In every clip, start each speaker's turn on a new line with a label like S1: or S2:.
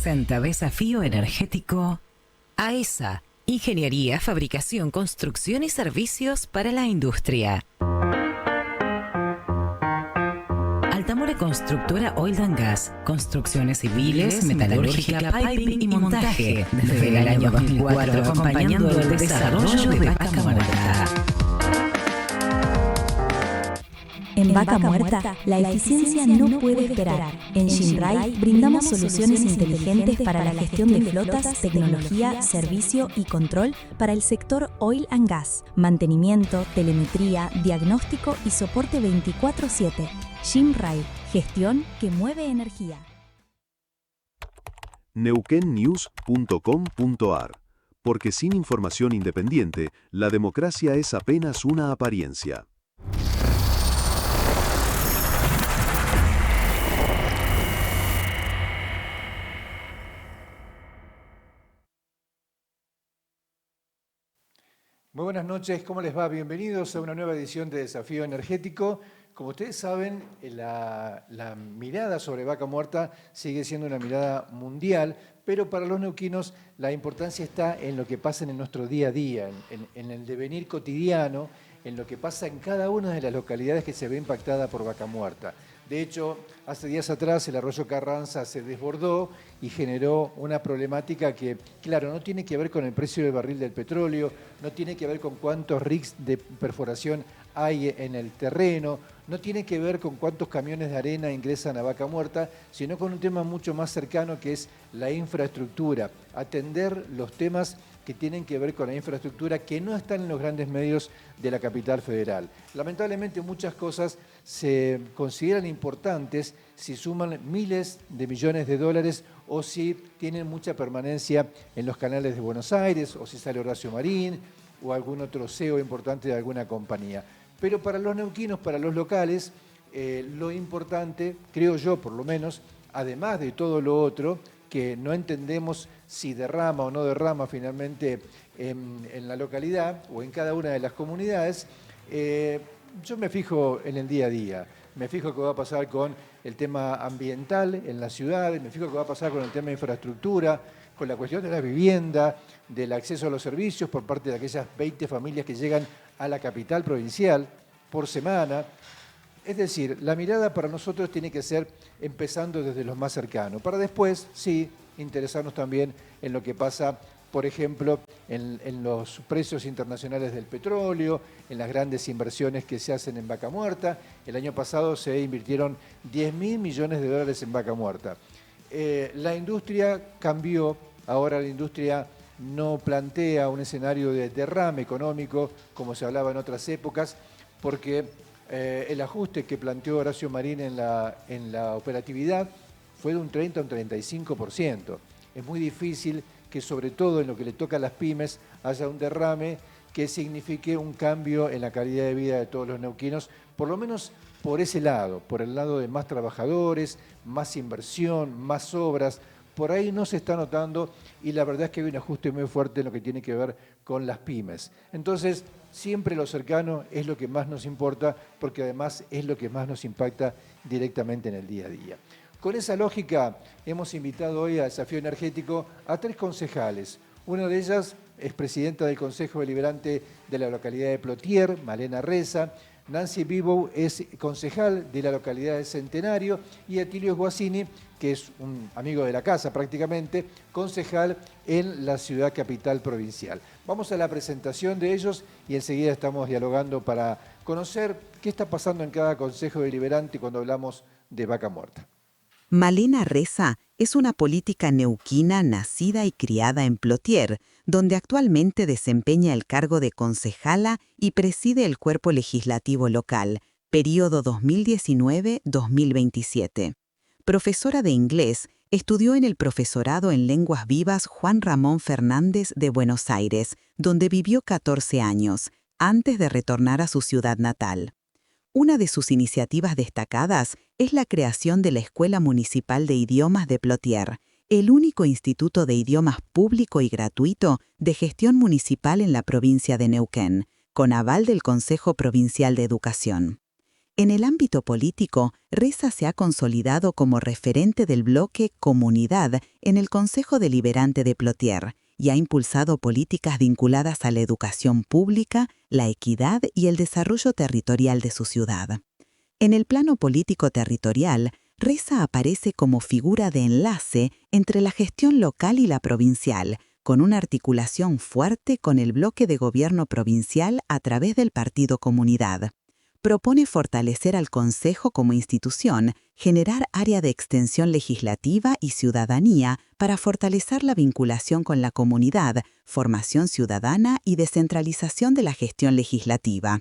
S1: presenta Desafío Energético AESA, Ingeniería, Fabricación, Construcción y Servicios para la Industria. Altamora Constructora Oil and Gas, construcciones civiles, metalúrgica, piping y montaje, desde el año 2004 acompañando el desarrollo de Vaca Muerta.
S2: En Vaca Muerta, la eficiencia no puede esperar. En Shinrai brindamos soluciones inteligentes para la gestión de flotas, tecnología, servicio y control para el sector oil and gas, mantenimiento, telemetría, diagnóstico y soporte 24/7. Shinrai, gestión que mueve energía.
S3: neuquennews.com.ar. Porque sin información independiente, la democracia es apenas una apariencia.
S4: Muy buenas noches, ¿cómo les va? Bienvenidos a una nueva edición de Desafío Energético. Como ustedes saben, la mirada sobre Vaca Muerta sigue siendo una mirada mundial, pero para los neuquinos la importancia está en lo que pasa en nuestro día a día, en el devenir cotidiano, en lo que pasa en cada una de las localidades que se ve impactada por Vaca Muerta. De hecho, hace días atrás el arroyo Carranza se desbordó y generó una problemática que, claro, no tiene que ver con el precio del barril del petróleo, no tiene que ver con cuántos rigs de perforación hay en el terreno, no tiene que ver con cuántos camiones de arena ingresan a Vaca Muerta, sino con un tema mucho más cercano que es la infraestructura, atender los temas que tienen que ver con la infraestructura que no están en los grandes medios de la capital federal. Lamentablemente muchas cosas se consideran importantes si suman miles de millones de dólares o si tienen mucha permanencia en los canales de Buenos Aires o si sale Horacio Marín o algún otro CEO importante de alguna compañía. Pero para los neuquinos, para los locales, lo importante, creo yo por lo menos, además de todo lo otro, que no entendemos si derrama o no derrama finalmente en la localidad o en cada una de las comunidades, yo me fijo en el día a día. Me fijo qué va a pasar con el tema ambiental en las ciudades, me fijo qué va a pasar con el tema de infraestructura, con la cuestión de la vivienda, del acceso a los servicios por parte de aquellas 20 familias que llegan a la capital provincial por semana. Es decir, la mirada para nosotros tiene que ser empezando desde lo más cercano, para después, sí, interesarnos también en lo que pasa, por ejemplo, en los precios internacionales del petróleo, en las grandes inversiones que se hacen en Vaca Muerta. El año pasado se invirtieron 10.000 millones de dólares en Vaca Muerta. La industria cambió, ahora la industria no plantea un escenario de derrame económico como se hablaba en otras épocas, porque el ajuste que planteó Horacio Marín en la operatividad fue de un 30 a un 35%. Es muy difícil que sobre todo en lo que le toca a las pymes haya un derrame que signifique un cambio en la calidad de vida de todos los neuquinos, por lo menos por ese lado, por el lado de más trabajadores, más inversión, más obras. Por ahí no se está notando y la verdad es que hay un ajuste muy fuerte en lo que tiene que ver con las pymes. Entonces, siempre lo cercano es lo que más nos importa porque además es lo que más nos impacta directamente en el día a día. Con esa lógica hemos invitado hoy a Desafío Energético a 3 concejales. Una de ellas es presidenta del Consejo Deliberante de la localidad de Plotier, Malena Reza. Nancy Bibow es concejal de la localidad de Centenario y Atilio Guasini, que es un amigo de la casa prácticamente, concejal en la ciudad capital provincial. Vamos a la presentación de ellos y enseguida estamos dialogando para conocer qué está pasando en cada consejo deliberante cuando hablamos de Vaca Muerta.
S5: Malena Reza es una política neuquina nacida y criada en Plotier, donde actualmente desempeña el cargo de concejala y preside el cuerpo legislativo local, período 2019-2027. Profesora de inglés, estudió en el Profesorado en Lenguas Vivas Juan Ramón Fernández de Buenos Aires, donde vivió 14 años, antes de retornar a su ciudad natal. Una de sus iniciativas destacadas es la creación de la Escuela Municipal de Idiomas de Plotier, el único instituto de idiomas público y gratuito de gestión municipal en la provincia de Neuquén, con aval del Consejo Provincial de Educación. En el ámbito político, Reza se ha consolidado como referente del bloque Comunidad en el Consejo Deliberante de Plotier y ha impulsado políticas vinculadas a la educación pública, la equidad y el desarrollo territorial de su ciudad. En el plano político territorial, Reza aparece como figura de enlace entre la gestión local y la provincial, con una articulación fuerte con el bloque de gobierno provincial a través del Partido Comunidad. Propone fortalecer al Consejo como institución, generar área de extensión legislativa y ciudadanía para fortalecer la vinculación con la comunidad, formación ciudadana y descentralización de la gestión legislativa.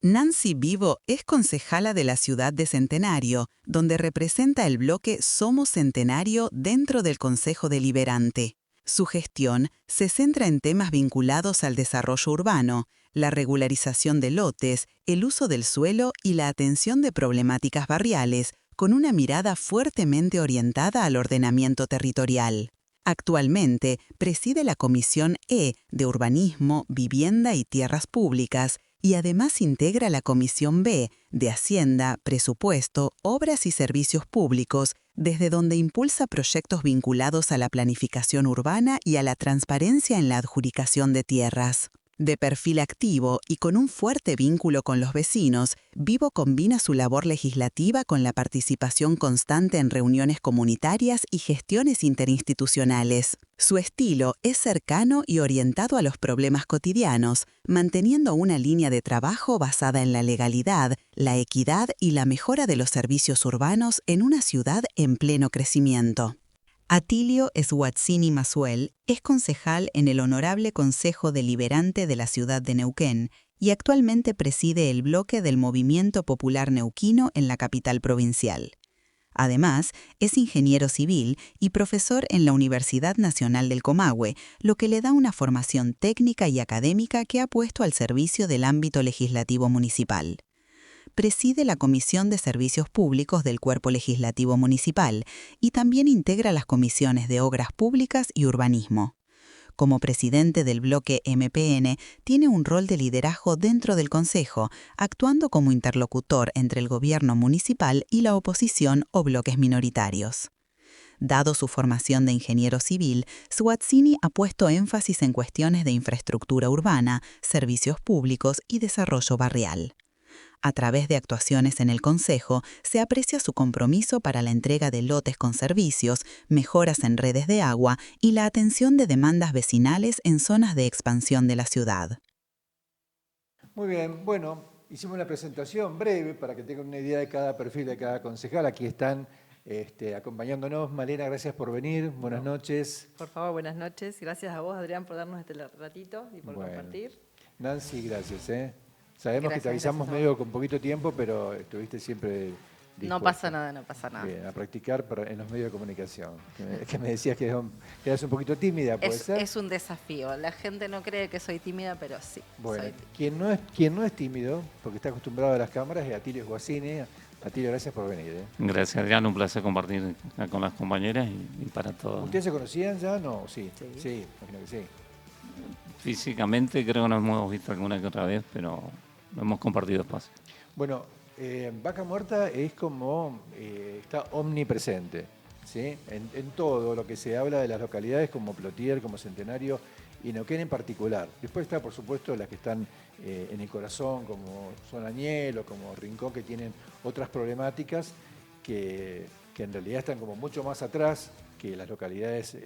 S5: Nancy Vivo es concejala de la ciudad de Centenario, donde representa el bloque Somos Centenario dentro del Consejo Deliberante. Su gestión se centra en temas vinculados al desarrollo urbano, la regularización de lotes, el uso del suelo y la atención de problemáticas barriales, con una mirada fuertemente orientada al ordenamiento territorial. Actualmente preside la Comisión E de Urbanismo, Vivienda y Tierras Públicas y además integra la Comisión B de Hacienda, Presupuesto, Obras y Servicios Públicos, desde donde impulsa proyectos vinculados a la planificación urbana y a la transparencia en la adjudicación de tierras. De perfil activo y con un fuerte vínculo con los vecinos, Vivo combina su labor legislativa con la participación constante en reuniones comunitarias y gestiones interinstitucionales. Su estilo es cercano y orientado a los problemas cotidianos, manteniendo una línea de trabajo basada en la legalidad, la equidad y la mejora de los servicios urbanos en una ciudad en pleno crecimiento. Atilio Swatzini Masuel es concejal en el Honorable Consejo Deliberante de la ciudad de Neuquén y actualmente preside el bloque del Movimiento Popular Neuquino en la capital provincial. Además, es ingeniero civil y profesor en la Universidad Nacional del Comahue, lo que le da una formación técnica y académica que ha puesto al servicio del ámbito legislativo municipal. Preside la Comisión de Servicios Públicos del Cuerpo Legislativo Municipal y también integra las comisiones de Obras Públicas y Urbanismo. Como presidente del bloque MPN, tiene un rol de liderazgo dentro del Consejo, actuando como interlocutor entre el gobierno municipal y la oposición o bloques minoritarios. Dado su formación de ingeniero civil, Swatzini ha puesto énfasis en cuestiones de infraestructura urbana, servicios públicos y desarrollo barrial. A través de actuaciones en el Consejo, se aprecia su compromiso para la entrega de lotes con servicios, mejoras en redes de agua y la atención de demandas vecinales en zonas de expansión de la ciudad.
S4: Muy bien, bueno, hicimos una presentación breve para que tengan una idea de cada perfil de cada concejal. Aquí están acompañándonos. Malena, gracias por venir. Buenas noches.
S6: Por favor, buenas noches. Gracias a vos, Adrián, por darnos este ratito y por compartir.
S4: Nancy, gracias. Sabemos que te
S6: Gracias
S4: avisamos medio con poquito tiempo, pero estuviste siempre dispuesta.
S6: No pasa nada, no pasa nada.
S4: Bien, a practicar en los medios de comunicación. Que me decías que eras un poquito tímida, ¿puede ser?
S6: Es un desafío. La gente no cree que soy tímida, pero sí.
S4: Bueno,
S6: soy
S4: quien no es tímido, porque está acostumbrado a las cámaras, es Atilio Swatzini. Atilio, gracias por venir.
S7: Gracias, Adrián. Un placer compartir con las compañeras y para todos.
S4: ¿Ustedes se conocían ya? No, sí,
S6: Sí.
S4: imagino que sí.
S7: Físicamente creo que nos hemos visto alguna que otra vez, pero no hemos compartido espacio.
S4: Bueno, Vaca Muerta es como, está omnipresente, ¿sí? En todo lo que se habla de las localidades como Plotier, como Centenario y Neuquén en particular. Después está, por supuesto, las que están en el corazón, como son Añel o como Rincón, que tienen otras problemáticas que en realidad están como mucho más atrás que las localidades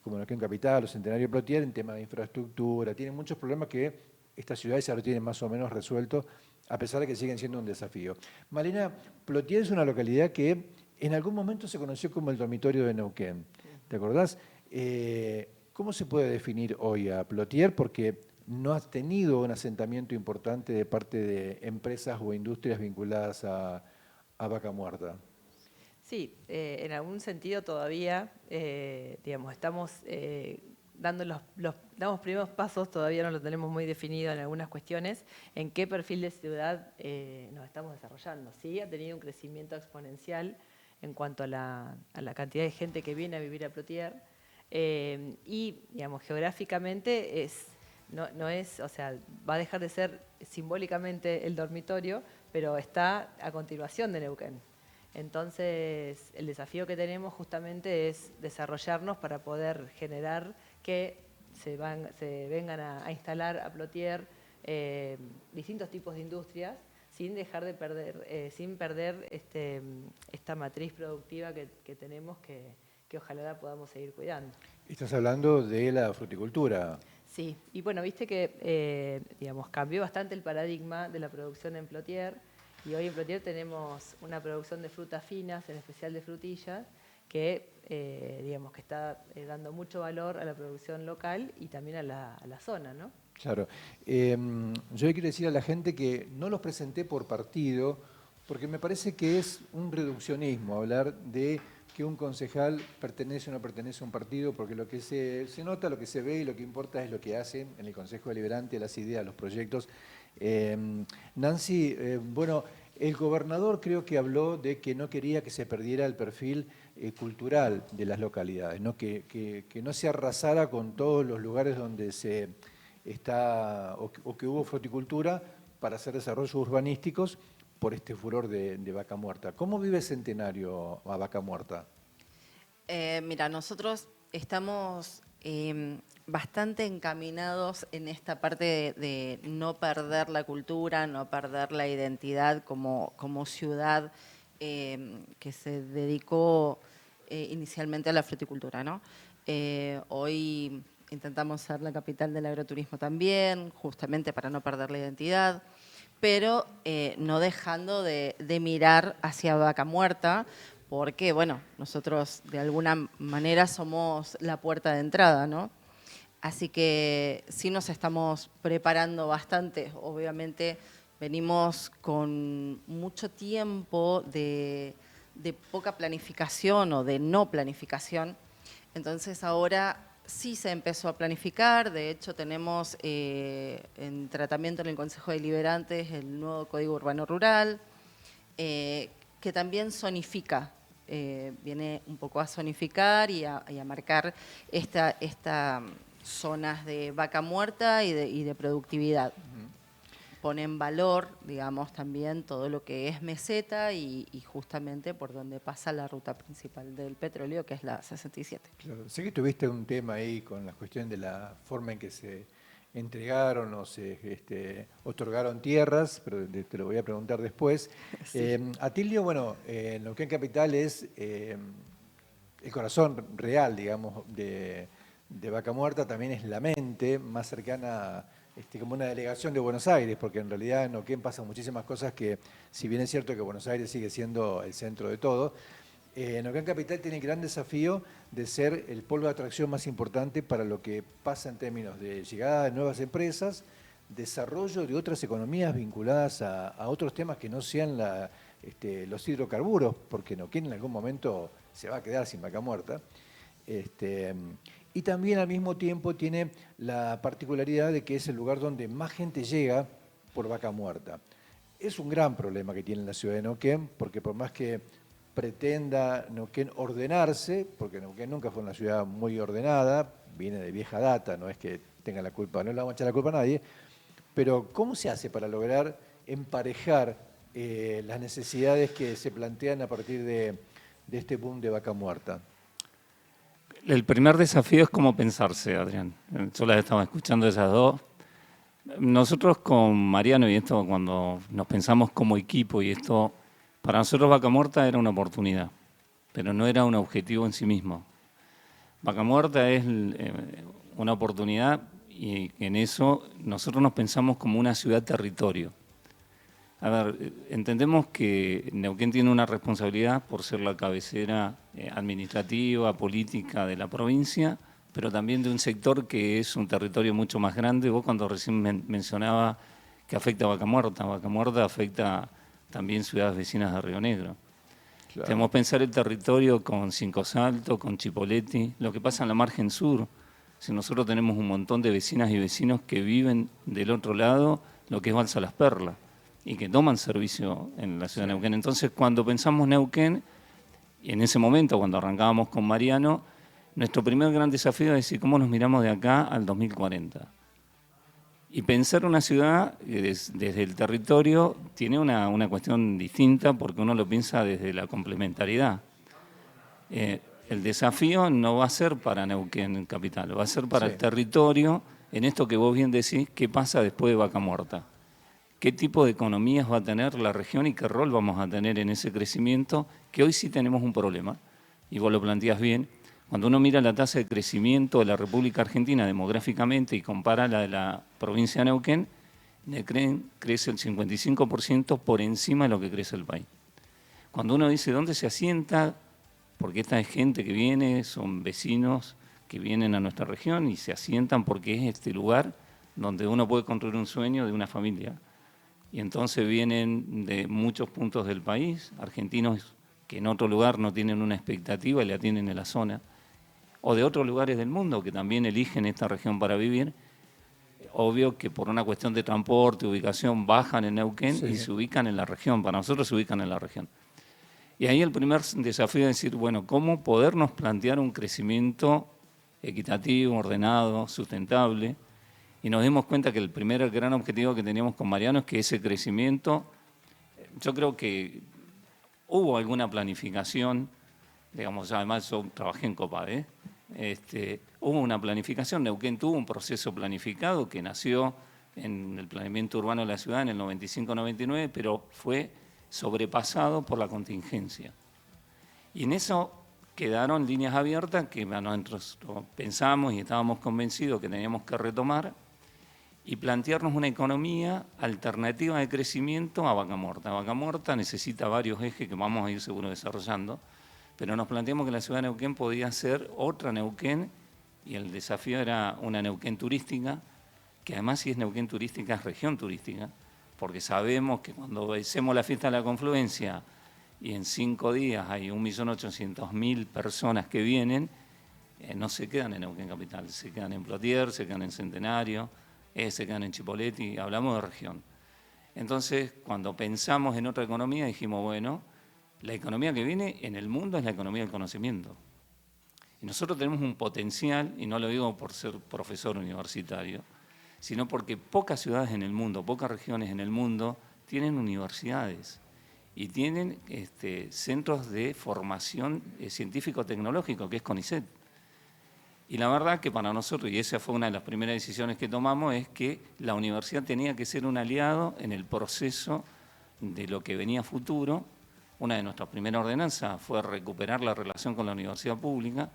S4: como Neuquén Capital o Centenario Plotier en temas de infraestructura. Tienen muchos problemas que estas ciudades ya lo tienen más o menos resuelto, a pesar de que siguen siendo un desafío. Malena, Plotier es una localidad que en algún momento se conoció como el dormitorio de Neuquén. ¿Te acordás? ¿Cómo se puede definir hoy a Plotier? Porque no has tenido un asentamiento importante de parte de empresas o industrias vinculadas a Vaca Muerta.
S6: Sí, en algún sentido todavía, estamos dando los primeros pasos, todavía no lo tenemos muy definido en algunas cuestiones, en qué perfil de ciudad nos estamos desarrollando. Sí, ha tenido un crecimiento exponencial en cuanto a la cantidad de gente que viene a vivir a Plotier y, geográficamente es no es, o sea, va a dejar de ser simbólicamente el dormitorio, pero está a continuación de Neuquén. Entonces, el desafío que tenemos justamente es desarrollarnos para poder generar que se vengan a instalar a Plotier distintos tipos de industrias sin dejar de perder, sin perder esta matriz productiva que tenemos que ojalá la podamos seguir cuidando.
S4: Estás hablando de la fruticultura.
S6: Sí, y bueno, viste que digamos, cambió bastante el paradigma de la producción en Plotier, y hoy en Plotier tenemos una producción de frutas finas, en especial de frutillas, que digamos que está dando mucho valor a la producción local y también a la zona, ¿no?
S4: Claro. Yo le quiero decir a la gente que no los presenté por partido, porque me parece que es un reduccionismo hablar de que un concejal pertenece o no pertenece a un partido, porque lo que se nota, lo que se ve y lo que importa es lo que hacen en el Consejo Deliberante, las ideas, los proyectos. Nancy, bueno, el gobernador creo que habló de que no quería que se perdiera el perfil cultural de las localidades, ¿no? Que no se arrasara con todos los lugares donde se está o que hubo fruticultura para hacer desarrollos urbanísticos por este furor de Vaca Muerta. ¿Cómo vive Centenario a Vaca Muerta?
S8: Mira, nosotros estamos bastante encaminados en esta parte de no perder la cultura, no perder la identidad como ciudad que se dedicó inicialmente a la fruticultura, ¿no? Hoy intentamos ser la capital del agroturismo también, justamente para no perder la identidad, pero no dejando de mirar hacia Vaca Muerta, porque, bueno, nosotros de alguna manera somos la puerta de entrada, ¿no? Así que sí nos estamos preparando bastante. Obviamente venimos con mucho tiempo de poca planificación o de no planificación. Entonces ahora sí se empezó a planificar. De hecho tenemos en tratamiento en el Consejo Deliberante el nuevo Código Urbano Rural, que también zonifica. Viene un poco a zonificar y a marcar esta zonas de vaca muerta y de productividad. Pone en valor, digamos, también todo lo que es meseta y justamente por donde pasa la ruta principal del petróleo, que es la 67.
S4: Claro. Sé que tuviste un tema ahí con la cuestión de la forma en que se entregaron o se otorgaron tierras, pero te lo voy a preguntar después. Sí. Atilio, bueno, Neuquén Capital es el corazón real, digamos, de Vaca Muerta, también es la mente más cercana, como una delegación de Buenos Aires, porque en realidad en Neuquén pasan muchísimas cosas que, si bien es cierto que Buenos Aires sigue siendo el centro de todo, Neuquén Capital tiene el gran desafío de ser el polo de atracción más importante para lo que pasa en términos de llegada de nuevas empresas, desarrollo de otras economías vinculadas a otros temas que no sean los hidrocarburos, porque Neuquén en algún momento se va a quedar sin Vaca Muerta. Y también al mismo tiempo tiene la particularidad de que es el lugar donde más gente llega por Vaca Muerta. Es un gran problema que tiene la ciudad de Neuquén, porque por más que pretenda Neuquén ordenarse, porque Neuquén nunca fue una ciudad muy ordenada, viene de vieja data, no es que tenga la culpa, no le vamos a echar la culpa a nadie, pero ¿cómo se hace para lograr emparejar las necesidades que se plantean a partir de este boom de Vaca Muerta?
S7: El primer desafío es cómo pensarse, Adrián. Yo las estaba escuchando esas dos. Nosotros con Mariano y esto, cuando nos pensamos como equipo y esto, para nosotros Vaca Muerta era una oportunidad, pero no era un objetivo en sí mismo. Vaca Muerta es una oportunidad y en eso nosotros nos pensamos como una ciudad-territorio. A ver, entendemos que Neuquén tiene una responsabilidad por ser la cabecera administrativa, política de la provincia, pero también de un sector que es un territorio mucho más grande. Vos cuando recién mencionaba que afecta a Vaca Muerta afecta también ciudades vecinas de Río Negro. Claro. Tenemos que pensar el territorio con Cinco Saltos, con Chipoleti, lo que pasa en la margen sur. Si nosotros tenemos un montón de vecinas y vecinos que viven del otro lado, lo que es Balsa Las Perlas, y que toman servicio en la ciudad de Neuquén. Entonces, cuando pensamos Neuquén, y en ese momento, cuando arrancábamos con Mariano, nuestro primer gran desafío es decir, ¿cómo nos miramos de acá al 2040? Y pensar una ciudad desde el territorio tiene una cuestión distinta porque uno lo piensa desde la complementariedad. El desafío no va a ser para Neuquén capital, va a ser para el territorio, en esto que vos bien decís, ¿qué pasa después de Vaca Muerta? ¿Qué tipo de economías va a tener la región y qué rol vamos a tener en ese crecimiento? Que hoy sí tenemos un problema, y vos lo planteás bien. Cuando uno mira la tasa de crecimiento de la República Argentina demográficamente y compara la de la provincia de Neuquén, Neuquén crece el 55% por encima de lo que crece el país. Cuando uno dice dónde se asienta, porque esta es gente que viene, son vecinos que vienen a nuestra región y se asientan porque es este lugar donde uno puede construir un sueño de una familia. Y entonces vienen de muchos puntos del país, argentinos que en otro lugar no tienen una expectativa y la tienen en la zona, o de otros lugares del mundo que también eligen esta región para vivir. Obvio que por una cuestión de transporte, ubicación, bajan en Neuquén y se ubican en la región, para nosotros se ubican en la región. Y ahí el primer desafío es decir, bueno, ¿cómo podernos plantear un crecimiento equitativo, ordenado, sustentable? Y nos dimos cuenta que el primer gran objetivo que teníamos con Mariano es que ese crecimiento, yo creo que hubo alguna planificación, digamos, además yo trabajé en COPADE, hubo una planificación, Neuquén tuvo un proceso planificado que nació en el planeamiento urbano de la ciudad en el 95-99, pero fue sobrepasado por la contingencia. Y en eso quedaron líneas abiertas que nosotros pensamos y estábamos convencidos que teníamos que retomar y plantearnos una economía alternativa de crecimiento a Vaca Muerta. Vaca Muerta necesita varios ejes que vamos a ir seguro desarrollando, pero nos planteamos que la ciudad de Neuquén podía ser otra Neuquén y el desafío era una Neuquén turística, que además si es Neuquén turística es región turística, porque sabemos que cuando hacemos la fiesta de la confluencia y en 5 días hay 1.800.000 personas que vienen, no se quedan en Neuquén capital, se quedan en Plotier, se quedan en Centenario, se quedan en Chipoleti, hablamos de región. Entonces, cuando pensamos en otra economía, dijimos, bueno, la economía que viene en el mundo es la economía del conocimiento. Y nosotros tenemos un potencial, y no lo digo por ser profesor universitario, sino porque pocas ciudades en el mundo, pocas regiones en el mundo tienen universidades y tienen centros de formación científico-tecnológico, que es CONICET. Y la verdad que para nosotros, y esa fue una de las primeras decisiones que tomamos, es que la universidad tenía que ser un aliado en el proceso de lo que venía futuro. Una de nuestras primeras ordenanzas fue recuperar la relación con la universidad pública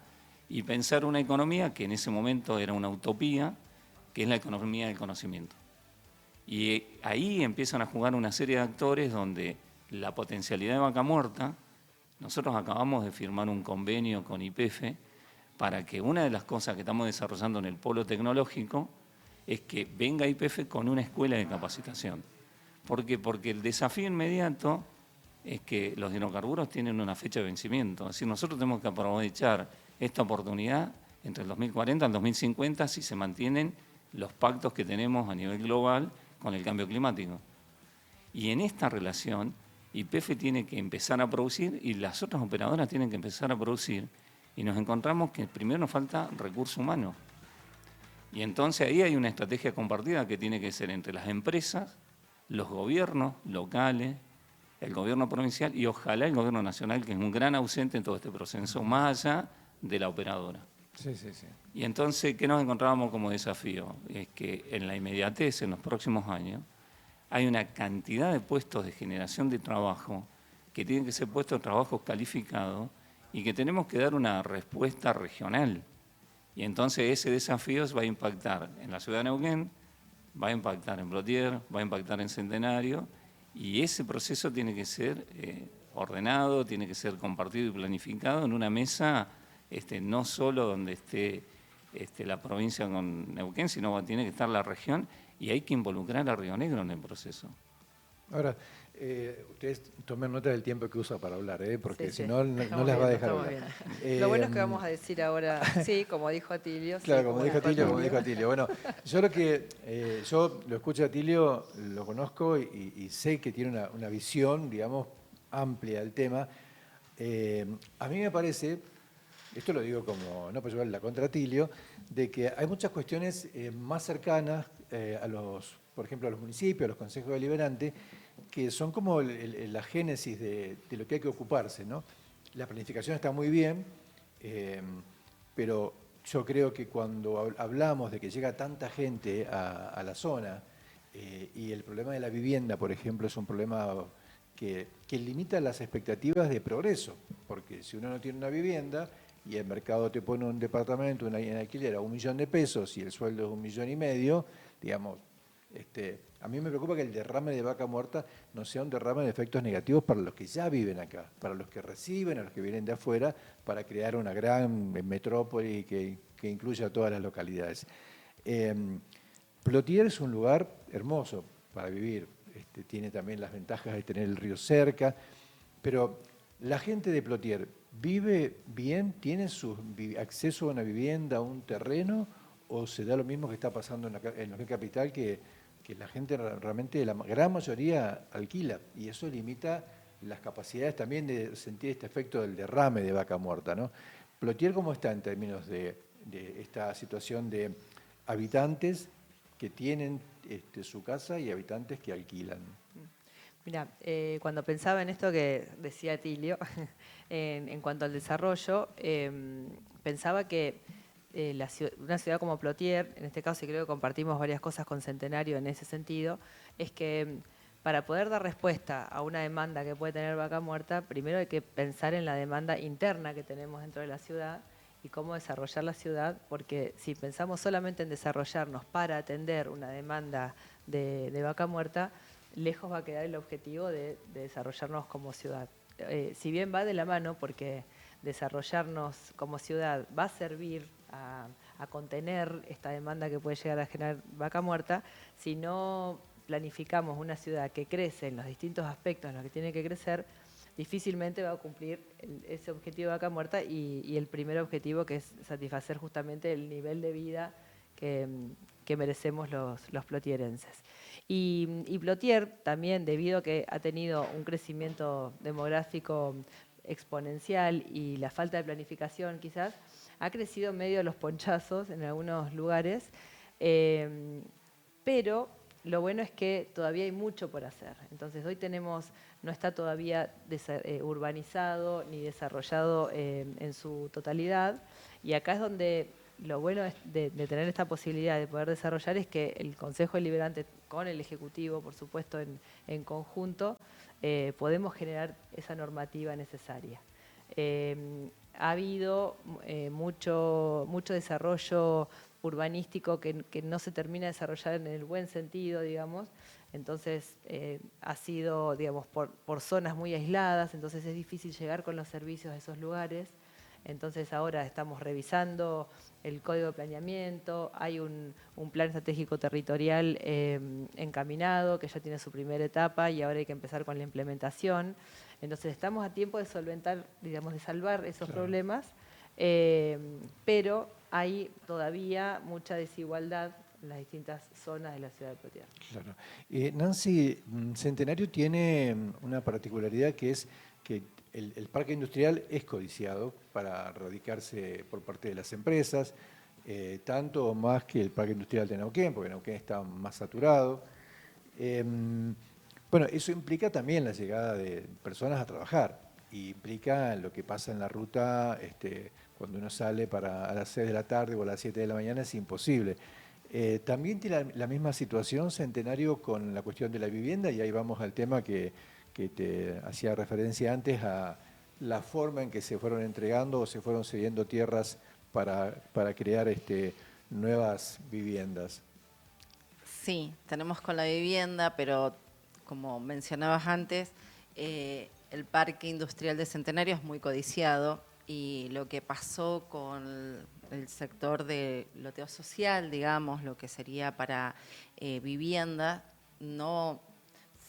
S7: y pensar una economía que en ese momento era una utopía, que es la economía del conocimiento. Y ahí empiezan a jugar una serie de actores donde la potencialidad de Vaca Muerta, nosotros acabamos de firmar un convenio con YPF para que una de las cosas que estamos desarrollando en el polo tecnológico es que venga YPF con una escuela de capacitación. ¿Por qué? Porque el desafío inmediato es que los hidrocarburos tienen una fecha de vencimiento. Es decir, nosotros tenemos que aprovechar esta oportunidad entre el 2040 y el 2050 si se mantienen los pactos que tenemos a nivel global con el cambio climático. Y en esta relación, YPF tiene que empezar a producir y las otras operadoras tienen que empezar a producir. Y nos encontramos que primero nos falta recurso humano. Y entonces ahí hay una estrategia compartida que tiene que ser entre las empresas, los gobiernos locales, el gobierno provincial y ojalá el gobierno nacional, que es un gran ausente en todo este proceso, más allá de la operadora.
S4: Sí, sí, sí.
S7: Y entonces, ¿qué nos encontrábamos como desafío? Es que en la inmediatez, en los próximos años, hay una cantidad de puestos de generación de trabajo que tienen que ser puestos de trabajo calificados y que tenemos que dar una respuesta regional. Y entonces ese desafío va a impactar en la ciudad de Neuquén, va a impactar en Plotier, va a impactar en Centenario, y ese proceso tiene que ser ordenado, tiene que ser compartido y planificado en una mesa, no solo donde esté la provincia con Neuquén, sino tiene que estar la región, y hay que involucrar a Río Negro en el proceso.
S4: Ahora, ustedes tomen nota del tiempo que usa para hablar, porque
S6: Sí,
S4: si no, no las va a dejar hablar.
S6: Lo bueno es que vamos a decir ahora, sí, como dijo Atilio.
S4: Claro,
S6: sí,
S4: como dijo Atilio. Bueno, yo yo lo escucho a Atilio, lo conozco y sé que tiene una visión, digamos, amplia del tema. A mí me parece, esto lo digo como, no para llevarle la contra a Tilio, de que hay muchas cuestiones más cercanas a los, por ejemplo, a los municipios, a los consejos deliberantes, que son como la génesis de lo que hay que ocuparse, ¿no? La planificación está muy bien, pero yo creo que cuando hablamos de que llega tanta gente a la zona, y el problema de la vivienda, por ejemplo, es un problema que limita las expectativas de progreso, porque si uno no tiene una vivienda y el mercado te pone un departamento en alquiler a $1.000.000 y el sueldo es $1.5 millones, digamos, a mí me preocupa que el derrame de vaca muerta no sea un derrame de efectos negativos para los que ya viven acá, para los que reciben, a los que vienen de afuera, para crear una gran metrópoli que incluya a todas las localidades. Plotier es un lugar hermoso para vivir, tiene también las ventajas de tener el río cerca, pero la gente de Plotier vive bien, tiene acceso a una vivienda, a un terreno, o se da lo mismo que está pasando en la capital, que la gente realmente, la gran mayoría, alquila, y eso limita las capacidades también de sentir este efecto del derrame de vaca muerta, ¿no? Plotier, ¿cómo está en términos de esta situación de habitantes que tienen su casa y habitantes que alquilan?
S6: Mira, cuando pensaba en esto que decía Tilio, en cuanto al desarrollo, pensaba que una ciudad como Plotier, en este caso, y creo que compartimos varias cosas con Centenario en ese sentido, es que para poder dar respuesta a una demanda que puede tener vaca muerta, primero hay que pensar en la demanda interna que tenemos dentro de la ciudad y cómo desarrollar la ciudad, porque si pensamos solamente en desarrollarnos para atender una demanda de vaca muerta, lejos va a quedar el objetivo de desarrollarnos como ciudad. Si bien va de la mano, porque desarrollarnos como ciudad va a servir a contener esta demanda que puede llegar a generar vaca muerta, si no planificamos una ciudad que crece en los distintos aspectos en los que tiene que crecer, difícilmente va a cumplir ese objetivo de vaca muerta y el primer objetivo, que es satisfacer justamente el nivel de vida que merecemos los plotierenses. Y Plotier también, debido a que ha tenido un crecimiento demográfico exponencial y la falta de planificación quizás, ha crecido medio a los ponchazos en algunos lugares, pero lo bueno es que todavía hay mucho por hacer. Entonces hoy no está todavía urbanizado ni desarrollado en su totalidad, y acá es donde lo bueno de tener esta posibilidad de poder desarrollar es que el Consejo Deliberante con el Ejecutivo, por supuesto en conjunto, podemos generar esa normativa necesaria. Ha habido mucho desarrollo urbanístico que no se termina de desarrollar en el buen sentido, digamos. Entonces ha sido, digamos, por zonas muy aisladas, entonces es difícil llegar con los servicios a esos lugares. Entonces ahora estamos revisando el Código de Planeamiento, hay un plan estratégico territorial encaminado que ya tiene su primera etapa y ahora hay que empezar con la implementación. Entonces estamos a tiempo de solventar, digamos, de salvar esos problemas, pero hay todavía mucha desigualdad en las distintas zonas de la ciudad de Plotier.
S4: Claro. Nancy, Centenario tiene una particularidad que es que el parque industrial es codiciado para radicarse por parte de las empresas, tanto o más que el parque industrial de Neuquén, porque Neuquén está más saturado. Bueno, eso implica también la llegada de personas a trabajar, y implica lo que pasa en la ruta, cuando uno sale a las 6 de la tarde o a las 7 de la mañana es imposible. También tiene la misma situación Centenario con la cuestión de la vivienda, y ahí vamos al tema que te hacía referencia antes, a la forma en que se fueron entregando o se fueron cediendo tierras para crear nuevas viviendas.
S8: Sí, tenemos con la vivienda, pero como mencionabas antes, el parque industrial de Centenario es muy codiciado, y lo que pasó con el sector de loteo social, digamos, lo que sería para vivienda, no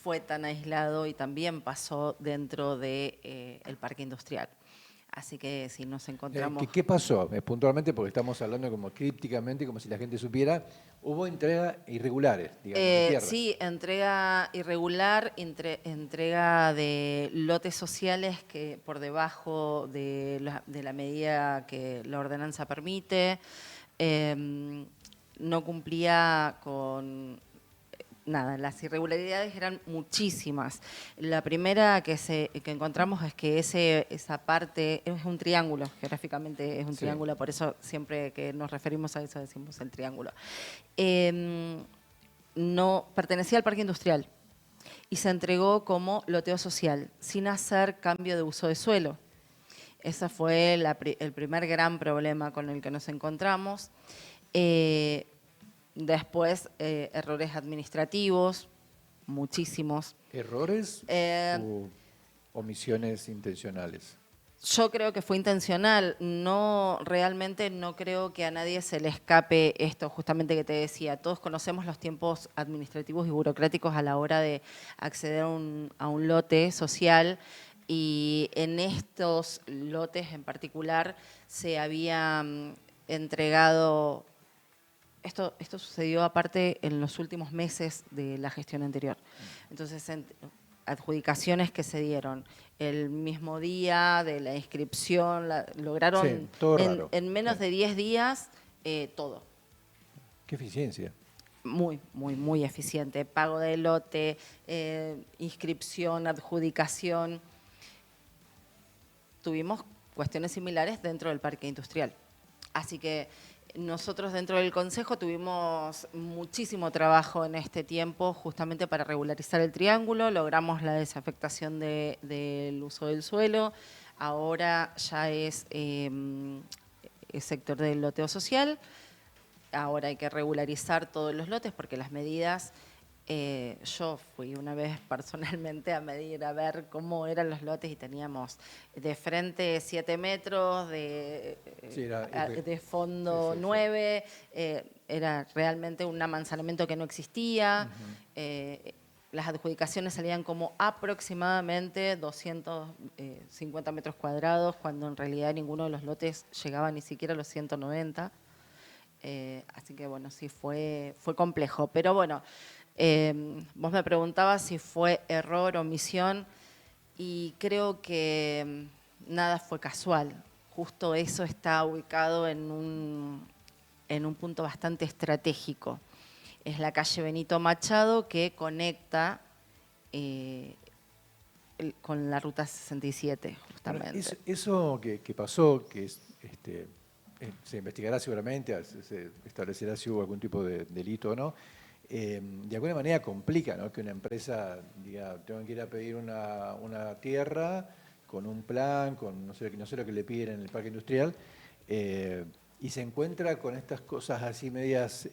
S8: fue tan aislado y también pasó dentro del parque industrial. Así que si nos encontramos...
S4: ¿Qué pasó? Puntualmente, porque estamos hablando como crípticamente, como si la gente supiera, hubo entregas irregulares, digamos, de tierra.
S8: Sí, entrega irregular, entrega de lotes sociales que por debajo de la medida que la ordenanza permite, no cumplía con... Nada, las irregularidades eran muchísimas. La primera que encontramos es que esa parte es un triángulo, geográficamente es un triángulo, por eso siempre que nos referimos a eso decimos el triángulo. No pertenecía al parque industrial y se entregó como loteo social, sin hacer cambio de uso de suelo. Ese fue el primer gran problema con el que nos encontramos. Después, errores administrativos, muchísimos.
S4: ¿Errores o omisiones intencionales?
S8: Yo creo que fue intencional. Realmente no creo que a nadie se le escape esto, justamente que te decía. Todos conocemos los tiempos administrativos y burocráticos a la hora de acceder a un lote social, y en estos lotes en particular se había entregado... Esto sucedió aparte en los últimos meses de la gestión anterior. Entonces, adjudicaciones que se dieron el mismo día de la inscripción, lograron
S4: todo raro.
S8: En menos de 10 días todo.
S4: ¿Qué eficiencia?
S8: Muy, muy, muy eficiente. Pago de lote, inscripción, adjudicación. Tuvimos cuestiones similares dentro del parque industrial. Así que nosotros dentro del Consejo tuvimos muchísimo trabajo en este tiempo justamente para regularizar el triángulo, logramos la desafectación del uso del suelo, ahora ya es el sector del loteo social, ahora hay que regularizar todos los lotes porque las medidas... yo fui una vez personalmente a medir, a ver cómo eran los lotes y teníamos de frente 7 metros, de fondo 9, era realmente un amanzanamiento que no existía. Las adjudicaciones salían como aproximadamente 250 metros cuadrados, cuando en realidad ninguno de los lotes llegaba ni siquiera a los 190. Así que bueno, sí, fue complejo, pero bueno. Vos me preguntabas si fue error, omisión, y creo que nada fue casual. Justo eso está ubicado en un punto bastante estratégico. Es la calle Benito Machado que conecta con la Ruta 67, justamente.
S4: Bueno, eso que pasó, que es, se investigará seguramente, se establecerá si hubo algún tipo de delito o no, de alguna manera complica, ¿no? Que una empresa diga, tengo que ir a pedir una tierra con un plan, con no sé lo que le piden en el parque industrial, y se encuentra con estas cosas así medias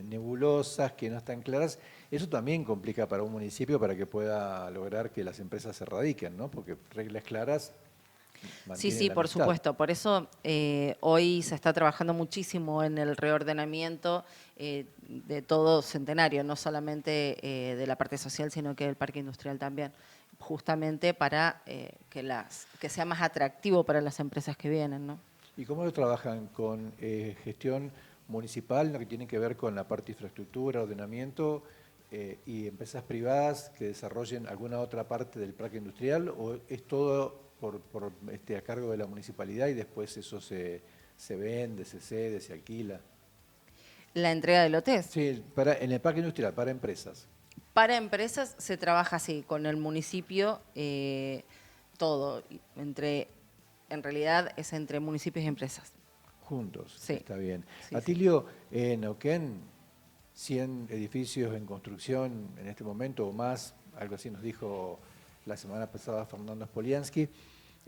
S4: nebulosas, que no están claras. Eso también complica para un municipio para que pueda lograr que las empresas se radiquen, ¿no? Porque reglas claras...
S8: Sí, por supuesto. Por eso hoy se está trabajando muchísimo en el reordenamiento de todo Centenario, no solamente de la parte social, sino que del parque industrial también, justamente para que sea más atractivo para las empresas que vienen, ¿no?
S4: ¿Y cómo lo trabajan con gestión municipal, lo que tiene que ver con la parte de infraestructura, ordenamiento, y empresas privadas que desarrollen alguna otra parte del parque industrial, o es todo a cargo de la municipalidad y después eso se vende, se cede, se alquila?
S8: ¿La entrega de lotes?
S4: Sí, en el parque industrial, para empresas.
S8: Para empresas se trabaja así, con el municipio, todo. En realidad es entre municipios y empresas.
S4: Juntos,
S8: sí.
S4: Está bien.
S8: Sí,
S4: Atilio, en Neuquén, 100 edificios en construcción en este momento o más, algo así nos dijo la semana pasada Fernando Spoliansky.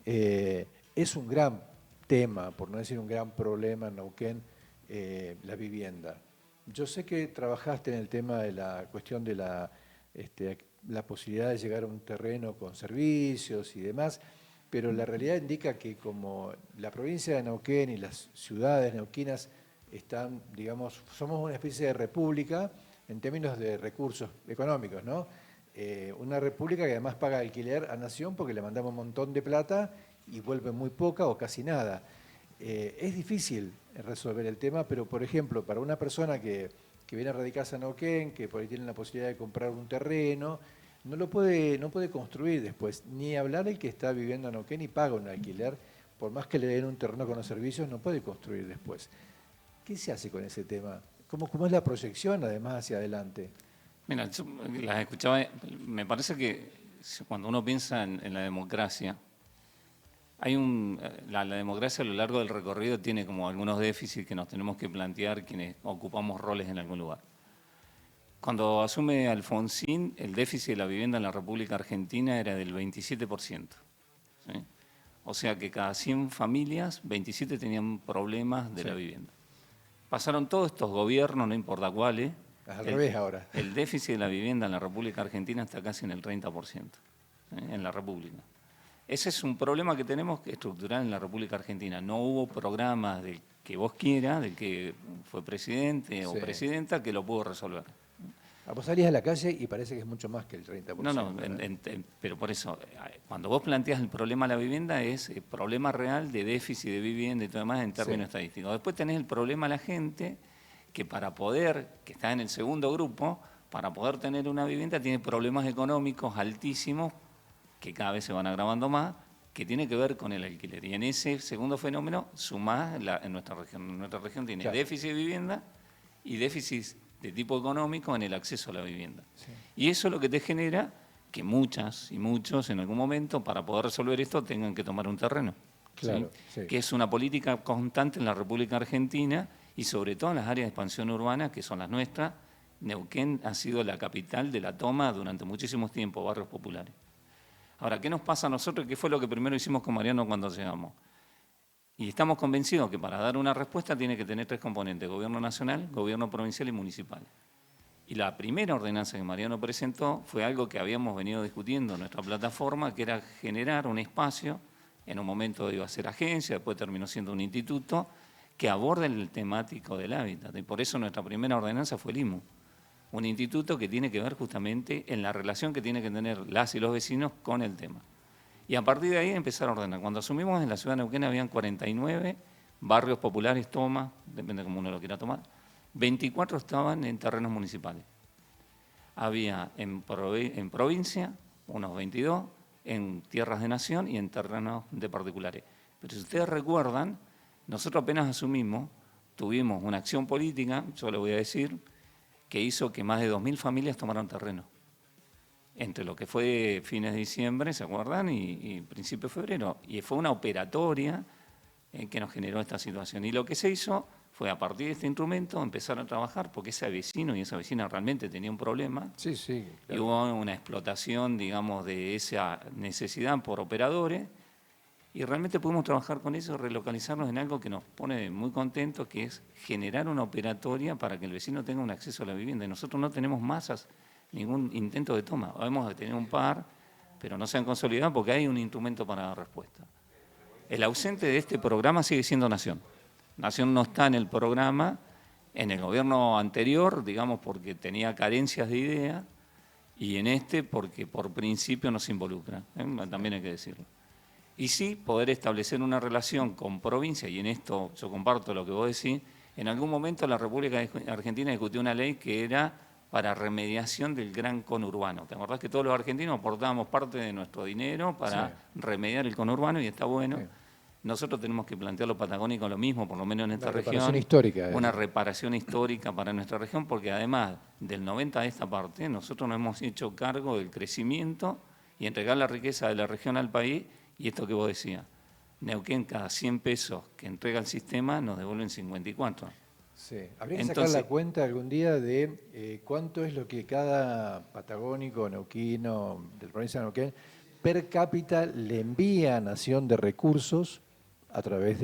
S4: Es un gran tema, por no decir un gran problema en Neuquén, la vivienda. Yo sé que trabajaste en el tema de la cuestión de la posibilidad de llegar a un terreno con servicios y demás, pero la realidad indica que como la provincia de Neuquén y las ciudades neuquinas están, digamos, somos una especie de república en términos de recursos económicos, ¿no? Una república que además paga alquiler a Nación porque le mandamos un montón de plata y vuelve muy poca o casi nada. Es difícil resolver el tema, pero por ejemplo, para una persona que viene a radicarse en Neuquén, que por ahí tiene la posibilidad de comprar un terreno, no puede construir después, ni hablar el que está viviendo en Neuquén y paga un alquiler, por más que le den un terreno con los servicios, no puede construir después. ¿Qué se hace con ese tema? ¿Cómo es la proyección además hacia adelante?
S7: Mira, yo las escuchaba, me parece que cuando uno piensa en la democracia, la democracia a lo largo del recorrido tiene como algunos déficits que nos tenemos que plantear quienes ocupamos roles en algún lugar. Cuando asume Alfonsín, el déficit de la vivienda en la República Argentina era del 27%. ¿Sí? O sea que cada 100 familias, 27 tenían problemas de la vivienda. Pasaron todos estos gobiernos, no importa cuáles.
S4: Al revés ahora.
S7: El déficit de la vivienda en la República Argentina está casi en el 30%, ¿sí? En la República. Ese es un problema que tenemos que estructurar en la República Argentina. No hubo programas del que vos quieras, del que fue presidente o presidenta, que lo pudo resolver.
S4: Vos salís a la calle y parece que es mucho más que el 30%.
S7: No, pero por eso, cuando vos planteas el problema de la vivienda, es el problema real de déficit de vivienda y todo demás en términos estadísticos. Después tenés el problema de la gente que para poder, que está en el segundo grupo, para poder tener una vivienda tiene problemas económicos altísimos, que cada vez se van agravando más, que tiene que ver con el alquiler. Y en ese segundo fenómeno sumás en nuestra región. En nuestra región tiene déficit de vivienda y déficit de tipo económico en el acceso a la vivienda. Y eso es lo que te genera que muchas y muchos en algún momento, para poder resolver esto, tengan que tomar un terreno.
S4: Claro,
S7: que es una política constante en la República Argentina y sobre todo en las áreas de expansión urbana, que son las nuestras. Neuquén ha sido la capital de la toma durante muchísimos tiempos, barrios populares. Ahora, ¿qué nos pasa a nosotros? ¿Qué fue lo que primero hicimos con Mariano cuando llegamos? Y estamos convencidos que para dar una respuesta tiene que tener tres componentes: gobierno nacional, gobierno provincial y municipal. Y la primera ordenanza que Mariano presentó fue algo que habíamos venido discutiendo en nuestra plataforma, que era generar un espacio, en un momento iba a ser agencia, después terminó siendo un instituto, que aborde el temático del hábitat. Y por eso nuestra primera ordenanza fue el IMU. Un instituto que tiene que ver justamente en la relación que tiene que tener las y los vecinos con el tema. Y a partir de ahí empezar a ordenar. Cuando asumimos en la ciudad de Neuquén habían 49 barrios populares, depende de cómo uno lo quiera tomar, 24 estaban en terrenos municipales. Había en provincia unos 22, en tierras de nación y en terrenos de particulares. Pero si ustedes recuerdan, nosotros apenas asumimos, tuvimos una acción política, yo le voy a decir, que hizo que más de 2.000 familias tomaran terreno. Entre lo que fue fines de diciembre, ¿se acuerdan? Y principio de febrero. Y fue una operatoria que nos generó esta situación. Y lo que se hizo fue, a partir de este instrumento, empezar a trabajar, porque ese vecino y esa vecina realmente tenía un problema.
S4: Sí, claro.
S7: Y hubo una explotación, digamos, de esa necesidad por operadores. Y realmente pudimos trabajar con eso, relocalizarnos en algo que nos pone muy contentos, que es generar una operatoria para que el vecino tenga un acceso a la vivienda. Y nosotros no tenemos ningún intento de toma. Hemos tenido un par, pero no se han consolidado porque hay un instrumento para dar respuesta. El ausente de este programa sigue siendo Nación. Nación no está en el programa, en el gobierno anterior, digamos, porque tenía carencias de idea, y en este porque por principio no se involucra. También hay que decirlo. Y sí poder establecer una relación con provincia, y en esto yo comparto lo que vos decís. En algún momento la República Argentina discutió una ley que era para remediación del gran conurbano. ¿Te acordás que todos los argentinos aportábamos parte de nuestro dinero para remediar el conurbano? Y está bueno. Sí. Nosotros tenemos que plantear los patagónicos lo mismo, por lo menos en esta región. Una reparación histórica para nuestra región, porque además del 90 de esta parte, nosotros nos hemos hecho cargo del crecimiento y entregar la riqueza de la región al país. Y esto que vos decías, Neuquén cada 100 pesos que entrega el sistema nos devuelven 54.
S4: Sí, habría que sacar la cuenta algún día de cuánto es lo que cada patagónico, neuquino, de la provincia de Neuquén, per cápita le envía a Nación de recursos a través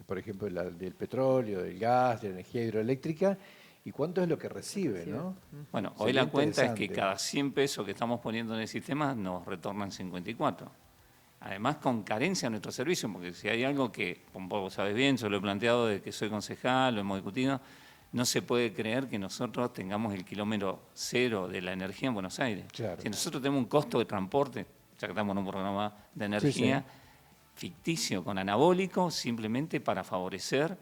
S4: por ejemplo, del petróleo, del gas, de la energía hidroeléctrica, y cuánto es lo que recibe, ¿no?
S7: Bueno, hoy la cuenta es que cada 100 pesos que estamos poniendo en el sistema nos retornan 54. Además, con carencia de nuestro servicio, porque si hay algo que, como vos sabés bien, yo lo he planteado desde que soy concejal, lo hemos discutido, no se puede creer que nosotros tengamos el kilómetro cero de la energía en Buenos Aires.
S4: Claro.
S7: Si nosotros tenemos un costo de transporte, ya que estamos en un programa de energía, ficticio con anabólico simplemente para favorecer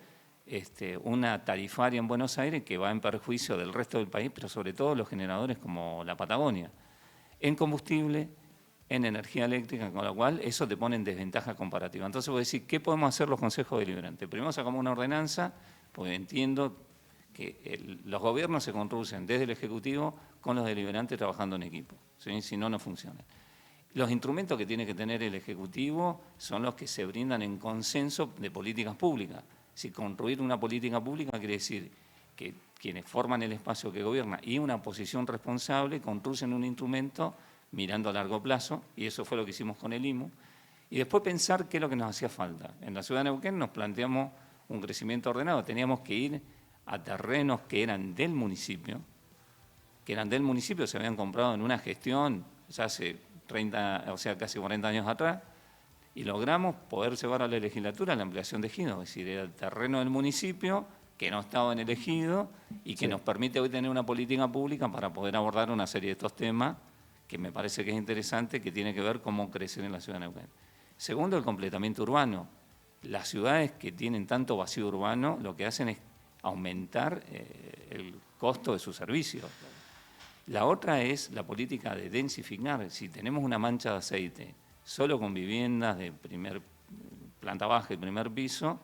S7: una tarifaria en Buenos Aires que va en perjuicio del resto del país, pero sobre todo los generadores como la Patagonia, en combustible, en energía eléctrica, con lo cual eso te pone en desventaja comparativa. Entonces voy a decir, ¿qué podemos hacer los consejos deliberantes? Primero sacamos una ordenanza, porque entiendo que los gobiernos se conducen desde el Ejecutivo con los deliberantes trabajando en equipo, ¿sí? Si no, no funciona. Los instrumentos que tiene que tener el Ejecutivo son los que se brindan en consenso de políticas públicas. Si construir una política pública quiere decir que quienes forman el espacio que gobierna y una posición responsable construyen un instrumento mirando a largo plazo, y eso fue lo que hicimos con el IMU, y después pensar qué es lo que nos hacía falta. En la ciudad de Neuquén nos planteamos un crecimiento ordenado, teníamos que ir a terrenos que eran del municipio, se habían comprado en una gestión ya hace 30, o sea, casi 40 años atrás, y logramos poder llevar a la legislatura la ampliación de ejidos, es decir, era el terreno del municipio que no estaba en el ejido y que nos permite hoy tener una política pública para poder abordar una serie de estos temas que me parece que es interesante, que tiene que ver cómo crecer en la ciudad de Neuquén. Segundo, el completamiento urbano. Las ciudades que tienen tanto vacío urbano lo que hacen es aumentar el costo de sus servicios. La otra es la política de densificar. Si tenemos una mancha de aceite solo con viviendas de planta baja y primer piso,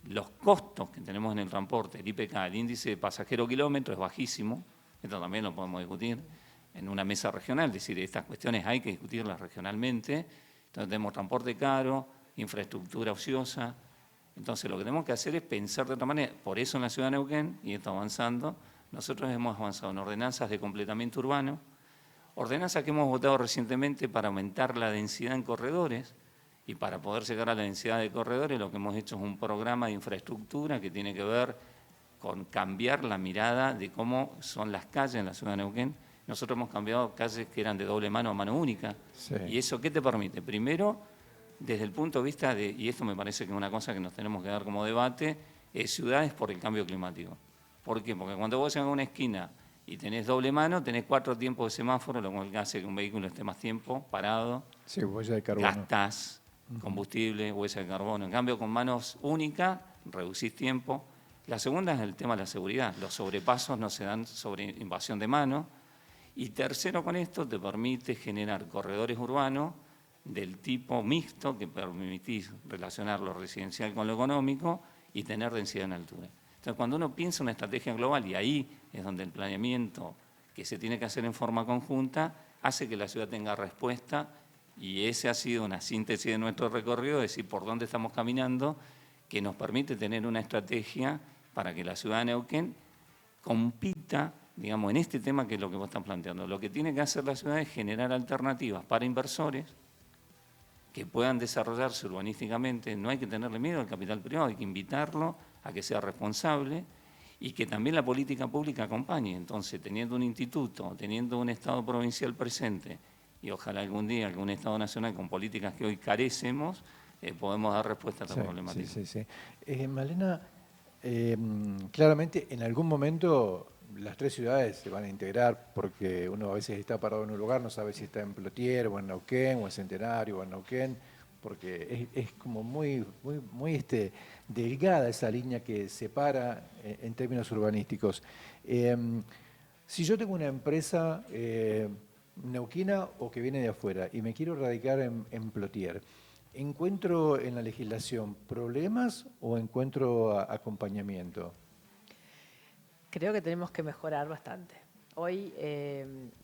S7: los costos que tenemos en el transporte, el IPK, el índice de pasajero kilómetro es bajísimo, esto también lo podemos discutir en una mesa regional, es decir, estas cuestiones hay que discutirlas regionalmente. Entonces tenemos transporte caro, infraestructura ociosa. Entonces lo que tenemos que hacer es pensar de otra manera. Por eso en la ciudad de Neuquén, y está avanzando, nosotros hemos avanzado en ordenanzas de completamiento urbano, ordenanzas que hemos votado recientemente para aumentar la densidad en corredores, y para poder llegar a la densidad de corredores lo que hemos hecho es un programa de infraestructura que tiene que ver con cambiar la mirada de cómo son las calles en la ciudad de Neuquén. Nosotros hemos cambiado calles que eran de doble mano a mano única. Sí. ¿Y eso qué te permite? Primero, desde el punto de vista de, y esto me parece que es una cosa que nos tenemos que dar como debate, ciudades por el cambio climático. ¿Por qué? Porque cuando vos llegas a una esquina y tenés doble mano, tenés 4 tiempos de semáforo, lo cual hace que un vehículo esté más tiempo parado.
S4: Sí, huella de carbono.
S7: Gastás combustible, huella de carbono. En cambio, con manos únicas, reducís tiempo. La segunda es el tema de la seguridad. Los sobrepasos no se dan sobre invasión de mano. Y tercero, con esto te permite generar corredores urbanos del tipo mixto, que permitís relacionar lo residencial con lo económico y tener densidad en altura. Entonces, cuando uno piensa una estrategia global, y ahí es donde el planeamiento que se tiene que hacer en forma conjunta, hace que la ciudad tenga respuesta, y esa ha sido una síntesis de nuestro recorrido, es decir, por dónde estamos caminando, que nos permite tener una estrategia para que la ciudad de Neuquén compita, digamos, en este tema que es lo que vos estás planteando. Lo que tiene que hacer la ciudad es generar alternativas para inversores que puedan desarrollarse urbanísticamente. No hay que tenerle miedo al capital privado, hay que invitarlo a que sea responsable y que también la política pública acompañe. Entonces, teniendo un instituto, teniendo un Estado provincial presente y ojalá algún día algún Estado nacional con políticas que hoy carecemos, podemos dar respuesta a esta problemática.
S4: Sí. Malena, claramente en algún momento las 3 ciudades se van a integrar porque uno a veces está parado en un lugar, no sabe si está en Plotier o en Neuquén o en Centenario o en Neuquén, porque es como muy delgada esa línea que separa en términos urbanísticos. Si yo tengo una empresa neuquina o que viene de afuera y me quiero radicar en Plotier, ¿encuentro en la legislación problemas o encuentro acompañamiento?
S6: Creo que tenemos que mejorar bastante. Hoy,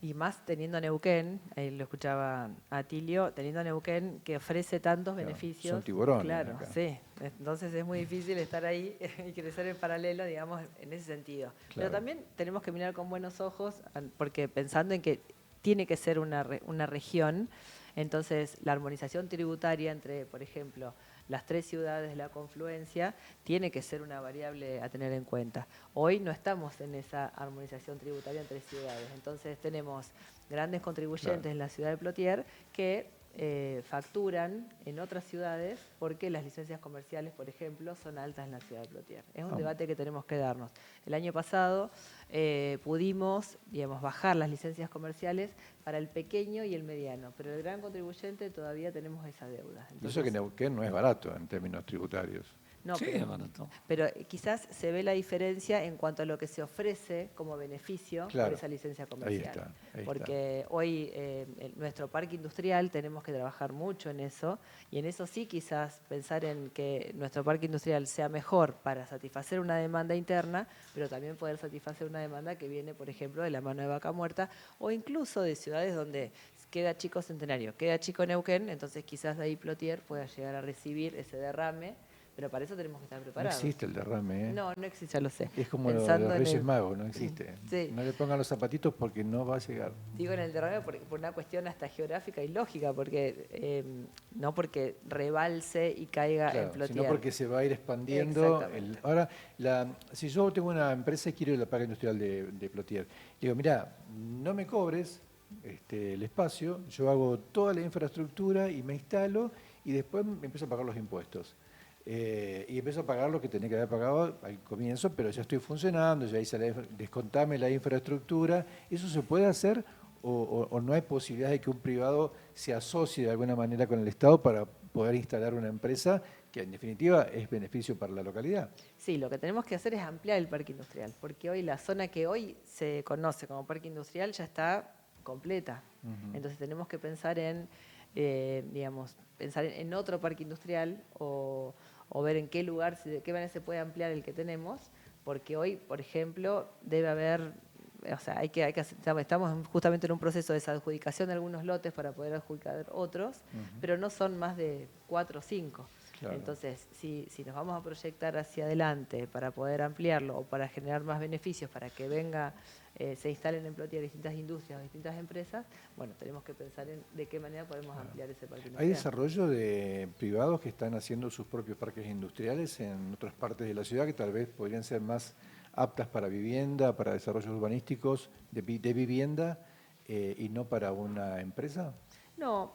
S6: y más teniendo a Neuquén, lo escuchaba a Atilio, teniendo a Neuquén que ofrece tantos beneficios.
S4: Son tiburones.
S6: Claro,
S4: acá.
S6: sí. Entonces es muy difícil estar ahí y crecer en paralelo, digamos, en ese sentido. Claro. Pero también tenemos que mirar con buenos ojos, porque pensando en que tiene que ser una región, entonces la armonización tributaria entre, por ejemplo, las 3 ciudades de la confluencia tiene que ser una variable a tener en cuenta. Hoy no estamos en esa armonización tributaria entre ciudades, entonces tenemos grandes contribuyentes en la ciudad de Plotier que facturan en otras ciudades porque las licencias comerciales, por ejemplo, son altas en la ciudad de Plotier. Es un debate que tenemos que darnos. El año pasado pudimos, digamos, bajar las licencias comerciales para el pequeño y el mediano, pero el gran contribuyente todavía tenemos esa deuda.
S4: Y eso que Neuquén no es barato en términos tributarios.
S6: No,
S7: Sí,
S6: pero,
S7: barato.
S6: pero quizás se ve la diferencia en cuanto a lo que se ofrece como beneficio
S4: Claro,
S6: por esa licencia comercial.
S4: ahí
S6: Porque hoy nuestro parque industrial tenemos que trabajar mucho en eso, y en eso sí quizás pensar en que nuestro parque industrial sea mejor para satisfacer una demanda interna, pero también poder satisfacer una demanda que viene, por ejemplo, de la mano de Vaca Muerta, o incluso de ciudades donde queda chico Centenario, queda chico Neuquén, entonces quizás de ahí Plotier pueda llegar a recibir ese derrame. Pero para eso tenemos que estar
S4: No
S6: preparados.
S4: existe el derrame, ¿eh?
S6: No existe, ya lo sé.
S4: Es como lo de
S6: Pensando
S4: los
S6: en
S4: Reyes Magos, no existe.
S6: Sí.
S4: No le pongan los zapatitos porque no va a llegar.
S6: Digo en el derrame por una cuestión hasta geográfica y lógica, porque no porque rebalse y caiga en Plotier.
S4: Sino porque se va a ir expandiendo. Ahora, si yo tengo una empresa y quiero ir al parque industrial de Plotier, digo, mira, no me cobres el espacio, yo hago toda la infraestructura y me instalo y después me empiezo a pagar los impuestos. Y empiezo a pagar lo que tenía que haber pagado al comienzo, pero ya estoy funcionando, ya hice descontame la infraestructura. ¿Eso se puede hacer o no hay posibilidad de que un privado se asocie de alguna manera con el Estado para poder instalar una empresa que en definitiva es beneficio para la localidad?
S6: Sí, lo que tenemos que hacer es ampliar el parque industrial, porque hoy la zona que hoy se conoce como parque industrial ya está completa. Entonces tenemos que pensar en, pensar en otro parque industrial o ver en qué lugar, de qué manera se puede ampliar el que tenemos, porque hoy, por ejemplo, debe haber, o sea, estamos justamente en un proceso de desadjudicación de algunos lotes para poder adjudicar otros, pero no son más de 4 o 5. Claro. Entonces, si nos vamos a proyectar hacia adelante para poder ampliarlo o para generar más beneficios, para que venga, se instalen en Plotier distintas industrias o distintas empresas, bueno, tenemos que pensar en de qué manera podemos ampliar ese parque industrial.
S4: ¿Hay desarrollo de privados que están haciendo sus propios parques industriales en otras partes de la ciudad que tal vez podrían ser más aptas para vivienda, para desarrollos urbanísticos de vivienda y no para una empresa?
S6: No,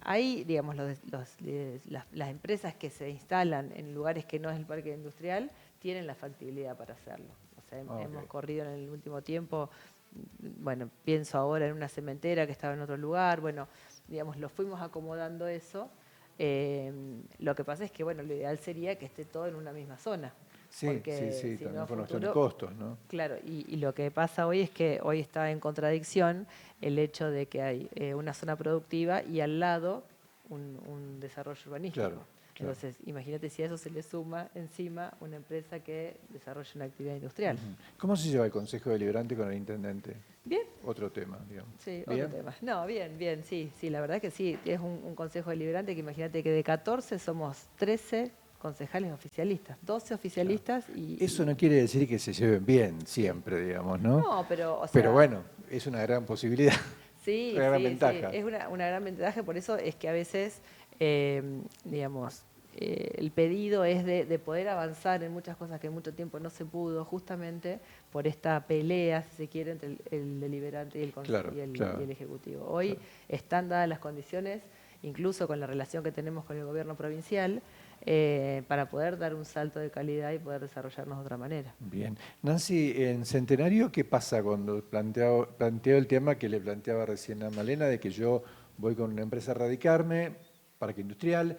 S6: hay, digamos, las empresas que se instalan en lugares que no es el parque industrial tienen la factibilidad para hacerlo. O sea, hemos corrido en el último tiempo, bueno, pienso ahora en una cementera que estaba en otro lugar, bueno, digamos, lo fuimos acomodando eso. Lo que pasa es que, bueno, lo ideal sería que esté todo en una misma zona.
S4: Sí,
S6: Si
S4: también
S6: no,
S4: por cuestión de costos, ¿no?
S6: Claro, y lo que pasa hoy es que hoy está en contradicción el hecho de que hay una zona productiva y al lado un desarrollo urbanístico.
S4: Claro.
S6: Entonces, imagínate si a eso se le suma encima una empresa que desarrolla una actividad industrial.
S4: ¿Cómo se lleva el Consejo Deliberante con el Intendente?
S6: Bien.
S4: Otro tema, digamos.
S6: Sí,
S4: ¿Bien?
S6: otro tema. No, bien, sí, la verdad que sí. Es un Consejo Deliberante que imagínate que de 14 somos 13 concejales oficialistas, 12 oficialistas y...
S4: Eso no quiere decir que se lleven bien siempre, digamos, ¿no?
S6: No, pero... O sea,
S4: pero bueno, es una gran posibilidad.
S6: Sí,
S4: una gran ventaja.
S6: Sí, es una gran ventaja, por eso es que a veces, el pedido es de poder avanzar en muchas cosas que en mucho tiempo no se pudo, justamente por esta pelea, si se quiere, entre el deliberante y el Ejecutivo. Hoy están dadas las condiciones, incluso con la relación que tenemos con el gobierno provincial, para poder dar un salto de calidad y poder desarrollarnos de otra manera.
S4: Bien. Nancy, en Centenario, ¿qué pasa cuando planteo el tema que le planteaba recién a Malena, de que yo voy con una empresa a radicarme, parque industrial,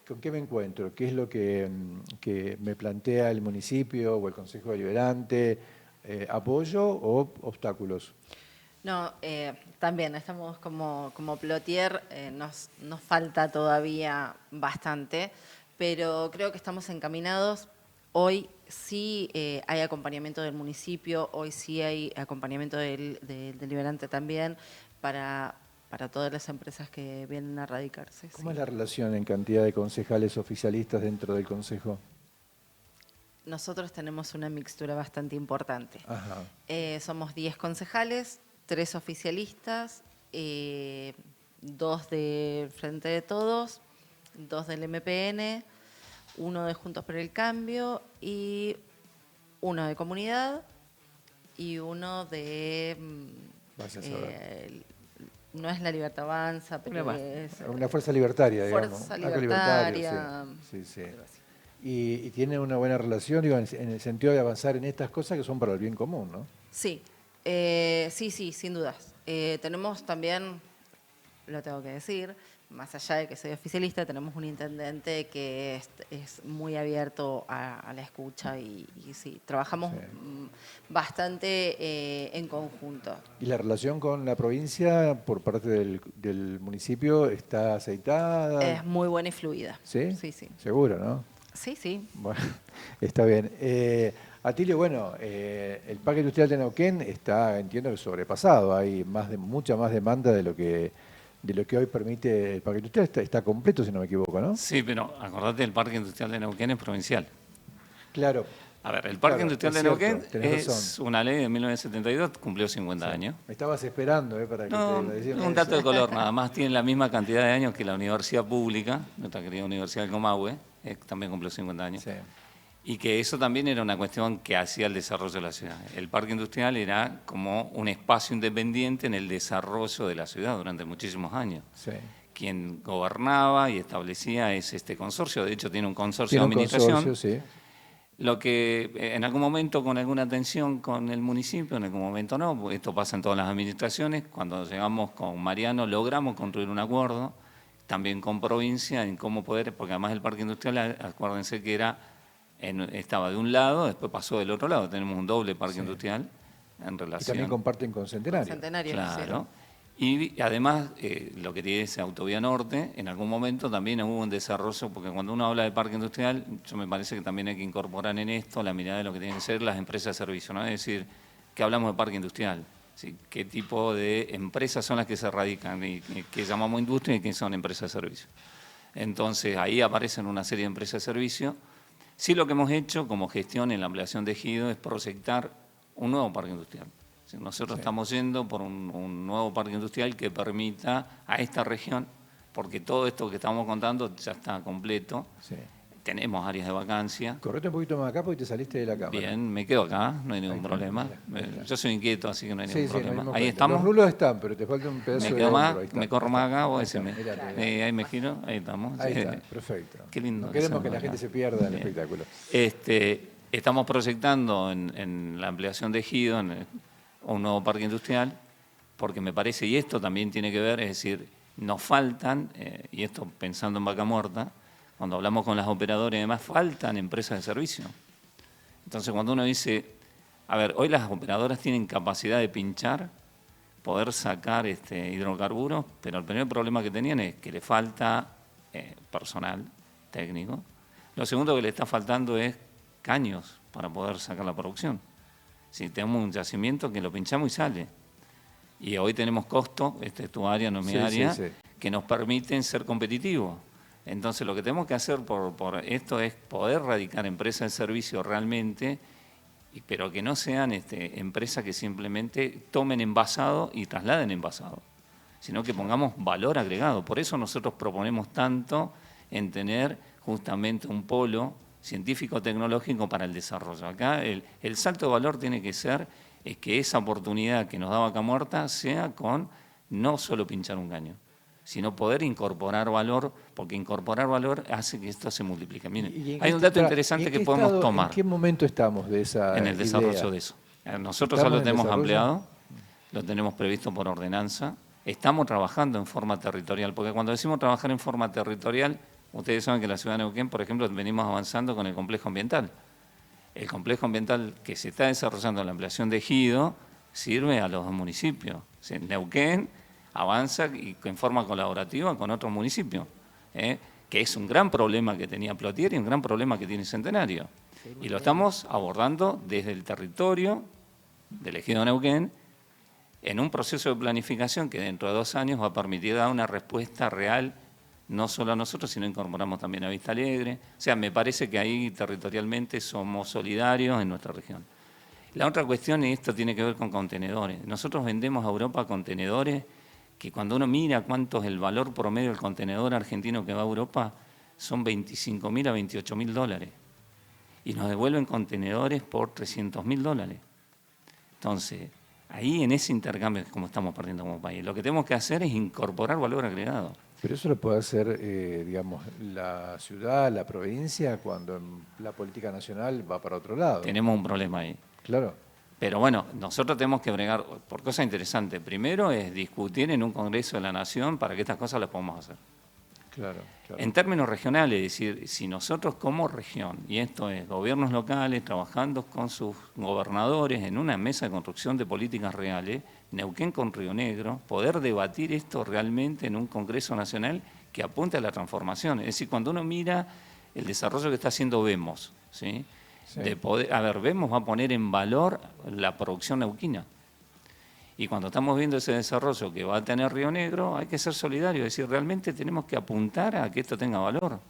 S4: ¿con qué me encuentro? ¿Qué es lo que me plantea el municipio o el Consejo Deliberante? ¿Apoyo o obstáculos?
S8: No, también estamos como Plotier, nos falta todavía bastante, pero creo que estamos encaminados. Hoy sí hay acompañamiento del municipio, hoy sí hay acompañamiento del deliberante también para todas las empresas que vienen a radicarse.
S4: ¿Cómo es la relación en cantidad de concejales oficialistas dentro del Consejo?
S8: Nosotros tenemos una mixtura bastante importante.
S4: Ajá.
S8: Somos 10 concejales, 3 oficialistas, 2 de Frente de Todos, 2 del MPN, 1 de Juntos por el Cambio y 1 de Comunidad y 1 de no es la Libertad Avanza, pero es
S4: una fuerza libertaria, digamos.
S8: fuerza
S4: Algo
S8: libertaria.
S4: Sí, sí. Y tiene una buena relación, digo, en el sentido de avanzar en estas cosas que son para el bien común, ¿no?
S8: Sí, sí, sin dudas. Tenemos también, lo tengo que decir, más allá de que soy oficialista, tenemos un intendente que es muy abierto a la escucha y sí, trabajamos bastante en conjunto.
S4: ¿Y la relación con la provincia por parte del municipio está aceitada?
S8: Es muy buena y fluida.
S4: ¿Sí?
S8: Sí, sí.
S4: Seguro, ¿no?
S8: Sí, sí.
S4: Bueno, está bien. Atilio, bueno, el Parque Industrial de Neuquén está, entiendo que sobrepasado. Hay mucha más demanda de lo que hoy permite el Parque Industrial. Está completo, si no me equivoco, ¿no?
S7: Sí, pero acordate, el Parque Industrial de Neuquén es provincial.
S4: Claro.
S7: A ver, el Parque Industrial de Neuquén
S4: tenés
S7: es
S4: razón.
S7: una ley de 1972, cumplió 50 años.
S4: Me estabas esperando, para que
S7: No,
S4: te lo decía.
S7: un dato de color, nada más tiene la misma cantidad de años que la universidad pública, nuestra querida Universidad del Comahue, también cumplió 50 años.
S4: Sí.
S7: Y que eso también era una cuestión que hacía el desarrollo de la ciudad. El parque industrial era como un espacio independiente en el desarrollo de la ciudad durante muchísimos años.
S4: Sí.
S7: Quien gobernaba y establecía es este consorcio, de hecho tiene un consorcio
S4: Tiene un
S7: de administración.
S4: consorcio, sí.
S7: Lo que en algún momento con alguna tensión con el municipio, en algún momento no, porque esto pasa en todas las administraciones, cuando llegamos con Mariano logramos construir un acuerdo, también con provincia, en cómo poder, porque además el parque industrial, acuérdense que estaba de un lado, después pasó del otro lado, tenemos un doble parque industrial en relación.
S4: Y también comparten con Centenario.
S8: Centenario,
S7: Claro. Y además, lo que tiene es Autovía Norte, en algún momento también hubo un desarrollo, porque cuando uno habla de parque industrial, yo me parece que también hay que incorporar en esto la mirada de lo que tienen que ser las empresas de servicio, ¿no? Es decir, que hablamos de parque industrial, ¿sí? ¿Qué tipo de empresas son las que se radican? Y qué llamamos industria y qué son empresas de servicio. Entonces, ahí aparecen una serie de empresas de servicio. Sí, lo que hemos hecho como gestión en la ampliación de ejido es proyectar un nuevo parque industrial. Nosotros estamos yendo por un nuevo parque industrial que permita a esta región, porque todo esto que estamos contando ya está completo,
S4: Sí.
S7: tenemos áreas de vacancia.
S4: Correte un poquito más acá porque te saliste de la cámara.
S7: Bien, me quedo acá, no hay ningún
S4: Ahí está,
S7: problema.
S4: ahí está.
S7: Yo soy inquieto, así que no hay
S4: Sí,
S7: ningún
S4: sí, no hay
S7: problema.
S4: ningún
S7: Ahí
S4: problema.
S7: estamos.
S4: Los nulos están, pero te falta un pedazo
S7: Me
S4: de
S7: quedo más,
S4: hombro, ahí está.
S7: me corro más acá, vos
S4: Ahí está,
S7: decime.
S4: mirate.
S7: Ahí me giro, ahí estamos.
S4: Ahí
S7: Sí.
S4: está, perfecto.
S7: Qué lindo.
S4: No queremos que
S7: somos
S4: la
S7: acá.
S4: gente se pierda en el
S7: Bien.
S4: espectáculo.
S7: Estamos proyectando en la ampliación de ejido un nuevo parque industrial, porque me parece, y esto también tiene que ver, es decir, nos faltan, y esto pensando en Vaca Muerta, cuando hablamos con las operadoras y demás, faltan empresas de servicio. Entonces, cuando uno dice, a ver, hoy las operadoras tienen capacidad de pinchar, poder sacar hidrocarburos, pero el primer problema que tenían es que le falta personal técnico. Lo segundo que le está faltando es caños para poder sacar la producción. Si tenemos un yacimiento que lo pinchamos y sale. Y hoy tenemos costos, esta es tu área, no es mi área, que nos permiten ser competitivos. Entonces, lo que tenemos que hacer por esto es poder radicar empresas de servicio realmente, pero que no sean empresas que simplemente tomen envasado y trasladen envasado, sino que pongamos valor agregado. Por eso nosotros proponemos tanto en tener justamente un polo científico-tecnológico para el desarrollo. Acá el salto de valor tiene que ser que esa oportunidad que nos da Vaca Muerta sea con no solo pinchar un caño, sino poder incorporar valor, porque incorporar valor hace que esto se multiplique. Miren, hay un dato interesante que podemos tomar.
S4: ¿En qué momento estamos de esa
S7: en el desarrollo
S4: idea?
S7: de eso? Nosotros ya lo tenemos ampliado, lo tenemos previsto por ordenanza, estamos trabajando en forma territorial, porque cuando decimos trabajar en forma territorial, ustedes saben que en la ciudad de Neuquén, por ejemplo, venimos avanzando con el complejo ambiental. El complejo ambiental que se está desarrollando en la ampliación de ejido sirve a los municipios. Neuquén avanza y en forma colaborativa con otros municipios, que es un gran problema que tenía Plotier y un gran problema que tiene Centenario. Y lo estamos abordando desde el territorio del ejido Neuquén en un proceso de planificación que dentro de 2 años va a permitir dar una respuesta real, no solo a nosotros, sino incorporamos también a Vista Alegre. O sea, me parece que ahí territorialmente somos solidarios en nuestra región. La otra cuestión, y esto tiene que ver con contenedores. Nosotros vendemos a Europa contenedores que cuando uno mira cuánto es el valor promedio del contenedor argentino que va a Europa, son $25.000 a $28.000. Y nos devuelven contenedores por $300.000. Entonces, Ahí en ese intercambio es como estamos perdiendo como país. Lo que tenemos que hacer es incorporar valor agregado.
S4: Pero eso lo puede hacer, digamos, la ciudad, la provincia, cuando la política nacional va para otro lado.
S7: Tenemos un problema ahí.
S4: Claro.
S7: Pero bueno, nosotros tenemos que bregar por cosas interesantes. Primero es discutir en un Congreso de la Nación para que estas cosas las podamos hacer.
S4: Claro, claro.
S7: En términos regionales, es decir, si nosotros como región, y esto es gobiernos locales trabajando con sus gobernadores en una mesa de construcción de políticas reales, Neuquén con Río Negro, poder debatir esto realmente en un Congreso Nacional que apunte a la transformación. Es decir, cuando uno mira el desarrollo que está haciendo Vemos, ¿sí?
S4: Sí.
S7: De poder, a ver, Vemos va a poner en valor la producción neuquina. Y cuando estamos viendo ese desarrollo que va a tener Río Negro, hay que ser solidarios, es decir, realmente tenemos que apuntar a que esto tenga valor.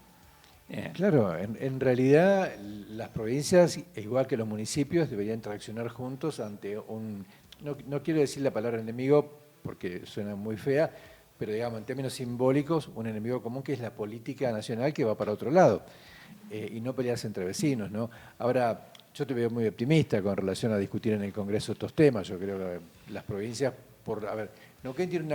S4: Claro, en realidad las provincias, igual que los municipios, deberían traccionar juntos ante un, no quiero decir la palabra enemigo porque suena muy fea, pero digamos en términos simbólicos, un enemigo común que es la política nacional que va para otro lado, y no pelearse entre vecinos, ¿no? Ahora, yo te veo muy optimista con relación a discutir en el Congreso estos temas. Yo creo que las provincias, Neuquén tiene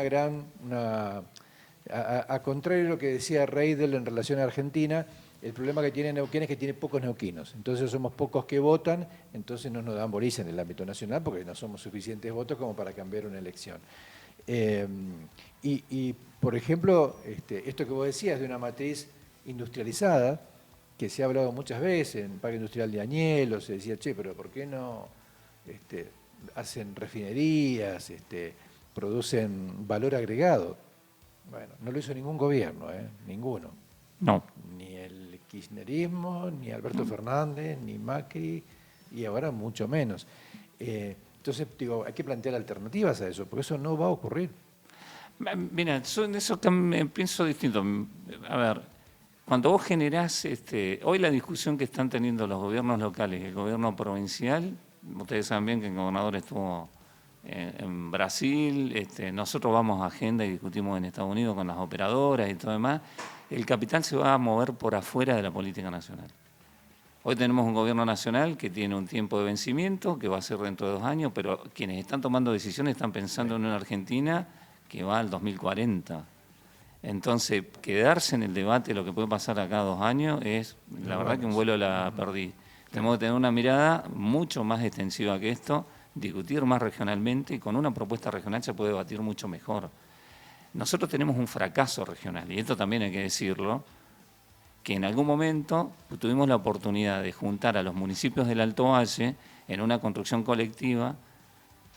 S4: a contrario de lo que decía Reidel en relación a Argentina, el problema que tiene Neuquén es que tiene pocos neuquinos. Entonces somos pocos que votan, entonces no nos dan bolilla en el ámbito nacional porque no somos suficientes votos como para cambiar una elección. Por ejemplo, esto que vos decías de una matriz industrializada, que se ha hablado muchas veces en el Parque Industrial de Añelo, se decía, che, pero ¿por qué no hacen refinerías, producen valor agregado? Bueno, no lo hizo ningún gobierno, ninguno.
S7: No.
S4: Ni el kirchnerismo, ni Alberto Fernández, ni Macri, y ahora mucho menos. Entonces, digo, hay que plantear alternativas a eso, porque eso no va a ocurrir.
S7: Mira, yo en eso pienso distinto. A ver, cuando vos generás, hoy la discusión que están teniendo los gobiernos locales y el gobierno provincial, ustedes saben bien que el gobernador estuvo en Brasil, nosotros vamos a agenda y discutimos en Estados Unidos con las operadoras y todo demás, el capital se va a mover por afuera de la política nacional. Hoy tenemos un gobierno nacional que tiene un tiempo de vencimiento, que va a ser dentro de 2 años, pero quienes están tomando decisiones están pensando en una Argentina que va al 2040. Entonces, quedarse en el debate de lo que puede pasar acá 2 años es, la verdad, que un vuelo la perdí. Tenemos que tener una mirada mucho más extensiva que esto, discutir más regionalmente y con una propuesta regional se puede debatir mucho mejor. Nosotros tenemos un fracaso regional, y esto también hay que decirlo, que en algún momento tuvimos la oportunidad de juntar a los municipios del Alto Valle en una construcción colectiva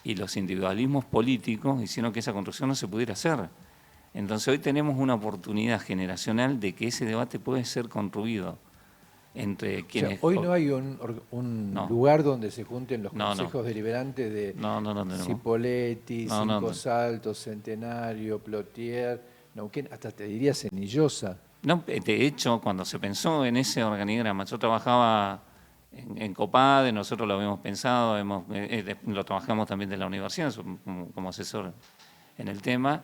S7: y los individualismos políticos hicieron que esa construcción no se pudiera hacer. Entonces hoy tenemos una oportunidad generacional de que ese debate puede ser construido entre quienes...
S4: O sea, hoy no hay un lugar donde se junten los consejos deliberantes de Cipolletti, Cinco Saltos, Centenario, Plotier, Neuquén, hasta te diría Cenillosa.
S7: No, de hecho, cuando se pensó en ese organigrama, yo trabajaba en COPADE, nosotros lo habíamos pensado, lo trabajamos también de la universidad como asesor en el tema,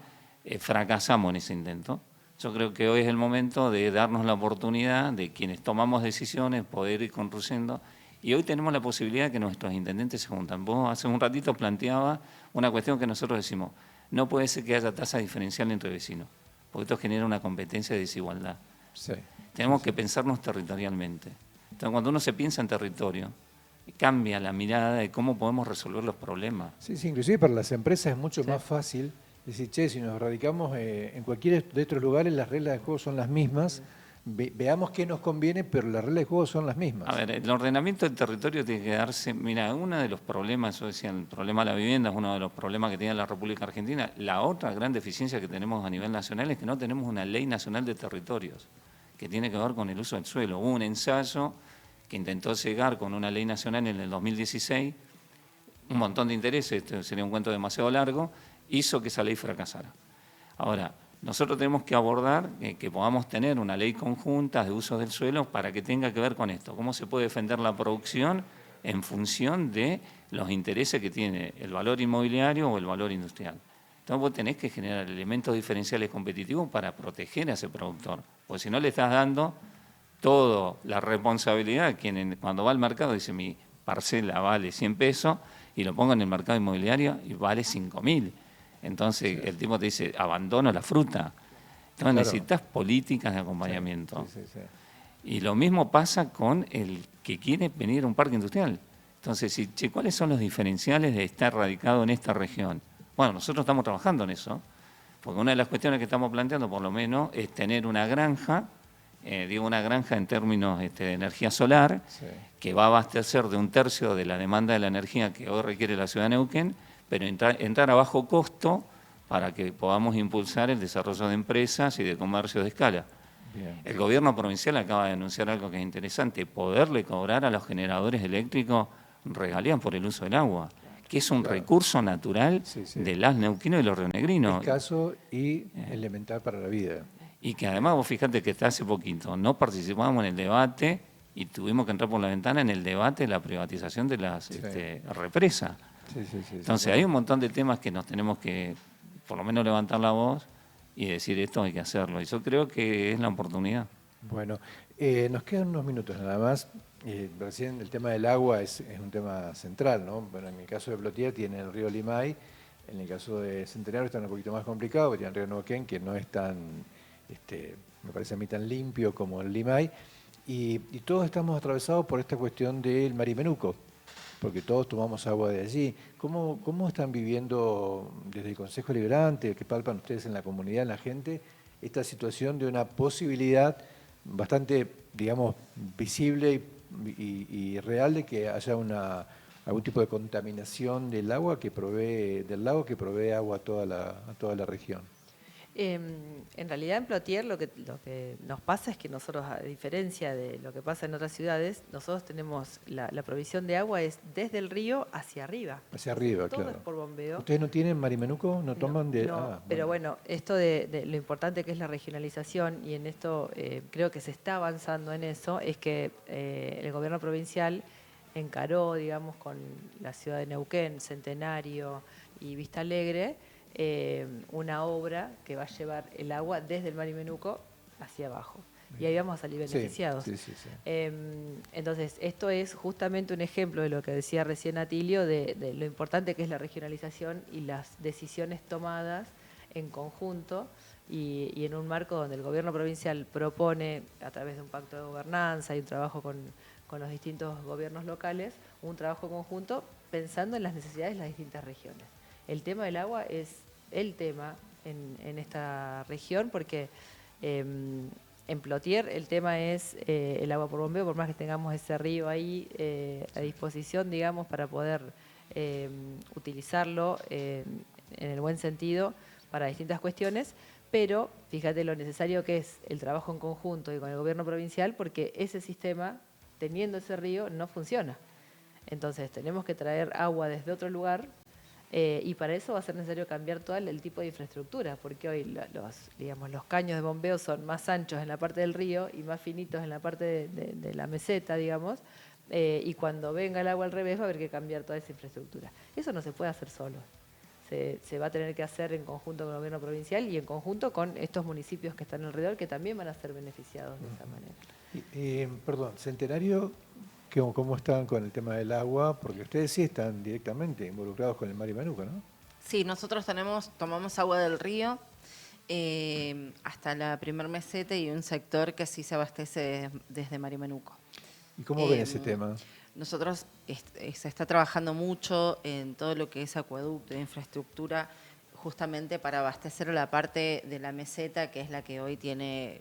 S7: fracasamos en ese intento. Yo creo que hoy es el momento de darnos la oportunidad de quienes tomamos decisiones, poder ir construyendo, y hoy tenemos la posibilidad de que nuestros intendentes se juntan. Vos hace un ratito planteaba una cuestión que nosotros decimos, no puede ser que haya tasa diferencial entre vecinos, porque esto genera una competencia de desigualdad.
S4: Sí.
S7: Tenemos que pensarnos territorialmente. Entonces, cuando uno se piensa en territorio, cambia la mirada de cómo podemos resolver los problemas.
S4: Sí, inclusive para las empresas es mucho más fácil decir, che, si nos radicamos en cualquiera de estos lugares, las reglas de juego son las mismas, veamos qué nos conviene, pero las reglas de juego son las mismas.
S7: A ver, el ordenamiento del territorio tiene que darse... Mira, uno de los problemas, yo decía, el problema de la vivienda es uno de los problemas que tiene la República Argentina. La otra gran deficiencia que tenemos a nivel nacional es que no tenemos una ley nacional de territorios, que tiene que ver con el uso del suelo. Hubo un ensayo que intentó llegar con una ley nacional en el 2016, un montón de intereses, esto sería un cuento demasiado largo, hizo que esa ley fracasara. Ahora, nosotros tenemos que abordar que podamos tener una ley conjunta de uso del suelo para que tenga que ver con esto. ¿Cómo se puede defender la producción en función de los intereses que tiene el valor inmobiliario o el valor industrial? Entonces vos tenés que generar elementos diferenciales competitivos para proteger a ese productor. Porque si no le estás dando toda la responsabilidad a quien cuando va al mercado dice mi parcela vale 100 pesos y lo pongo en el mercado inmobiliario y vale 5.000. Entonces el tipo te dice, abandono la fruta. Entonces necesitas políticas de acompañamiento. Y lo mismo pasa con el que quiere venir a un parque industrial. Entonces, ¿cuáles son los diferenciales de estar radicado en esta región? Bueno, nosotros estamos trabajando en eso, porque una de las cuestiones que estamos planteando, por lo menos, es tener una granja, digo una granja en términos de energía solar, que va a abastecer de 1/3 de la demanda de la energía que hoy requiere la ciudad de Neuquén, pero entrar a bajo costo para que podamos impulsar el desarrollo de empresas y de comercio de escala. Bien. El gobierno provincial acaba de anunciar algo que es interesante, poderle cobrar a los generadores eléctricos regalías por el uso del agua, que es un recurso natural de las neuquinos y los rionegrinos.
S4: Escaso y elemental para la vida.
S7: Y que además, vos fíjate que hasta hace poquito no participamos en el debate y tuvimos que entrar por la ventana en el debate de la privatización de las represas. Entonces hay un montón de temas que nos tenemos que, por lo menos, levantar la voz y decir esto hay que hacerlo. Y yo creo que es la oportunidad.
S4: Bueno, nos quedan unos minutos nada más. Recién el tema del agua es un tema central, ¿no? Bueno, en el caso de Plotier tiene el río Limay, en el caso de Centenario está un poquito más complicado, porque tiene el río Neuquén, que no es tan, me parece a mí, tan limpio como el Limay, y todos estamos atravesados por esta cuestión del Marimenuco, porque todos tomamos agua de allí. ¿Cómo están viviendo desde el Consejo Liberante, que palpan ustedes en la comunidad, en la gente, esta situación de una posibilidad bastante, digamos, visible y real de que haya algún tipo de contaminación del agua del lago que provee agua a toda la región?
S6: En realidad en Plotier lo que nos pasa es que nosotros, a diferencia de lo que pasa en otras ciudades, nosotros tenemos la provisión de agua es desde el río hacia arriba.
S4: Hacia arriba,
S6: todo
S4: claro.
S6: Es por bombeo.
S4: ¿Ustedes no tienen Marimenuco? ¿No toman de...?
S6: No, pero bueno, esto de lo importante que es la regionalización, y en esto creo que se está avanzando en eso, es que el gobierno provincial encaró, digamos, con la ciudad de Neuquén, Centenario y Vista Alegre, una obra que va a llevar el agua desde el Marimenuco hacia abajo. Y ahí vamos a salir beneficiados. Entonces, esto es justamente un ejemplo de lo que decía recién Atilio, de lo importante que es la regionalización y las decisiones tomadas en conjunto y en un marco donde el gobierno provincial propone, a través de un pacto de gobernanza y un trabajo con los distintos gobiernos locales, un trabajo conjunto pensando en las necesidades de las distintas regiones. El tema del agua es el tema en esta región porque en Plotier el tema es el agua por bombeo, por más que tengamos ese río ahí a disposición, digamos, para poder utilizarlo en el buen sentido para distintas cuestiones, pero fíjate lo necesario que es el trabajo en conjunto y con el gobierno provincial, porque ese sistema, teniendo ese río, no funciona. Entonces tenemos que traer agua desde otro lugar y para eso va a ser necesario cambiar todo el tipo de infraestructura, porque hoy los caños de bombeo son más anchos en la parte del río y más finitos en la parte de la meseta, digamos, y cuando venga el agua al revés va a haber que cambiar toda esa infraestructura. Eso no se puede hacer solo. Se va a tener que hacer en conjunto con el gobierno provincial y en conjunto con estos municipios que están alrededor, que también van a ser beneficiados de esa manera.
S4: Perdón, Centenario, ¿cómo están con el tema del agua? Porque ustedes sí están directamente involucrados con el Marimenuco, ¿no?
S8: Sí, nosotros tomamos agua del río hasta la primer meseta y un sector que sí se abastece desde Marimenuco.
S4: ¿Y cómo ven ese tema?
S8: Nosotros se está trabajando mucho en todo lo que es acueducto, infraestructura, justamente para abastecer la parte de la meseta, que es la que hoy tiene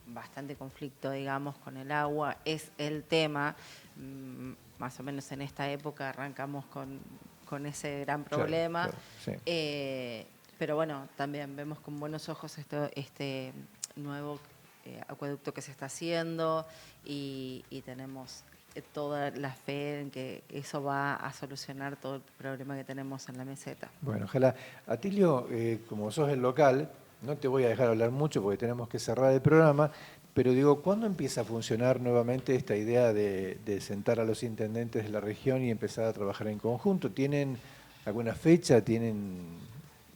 S8: bastante conflicto, digamos, con el agua. Es el tema, más o menos en esta época arrancamos con ese gran problema. Claro, sí. Pero bueno, también vemos con buenos ojos este nuevo acueducto que se está haciendo y tenemos toda la fe en que eso va a solucionar todo el problema que tenemos en la meseta.
S4: Bueno, ojalá. Atilio, como sos el local, no te voy a dejar hablar mucho porque tenemos que cerrar el programa, pero digo, ¿cuándo empieza a funcionar nuevamente esta idea de sentar a los intendentes de la región y empezar a trabajar en conjunto? ¿Tienen alguna fecha?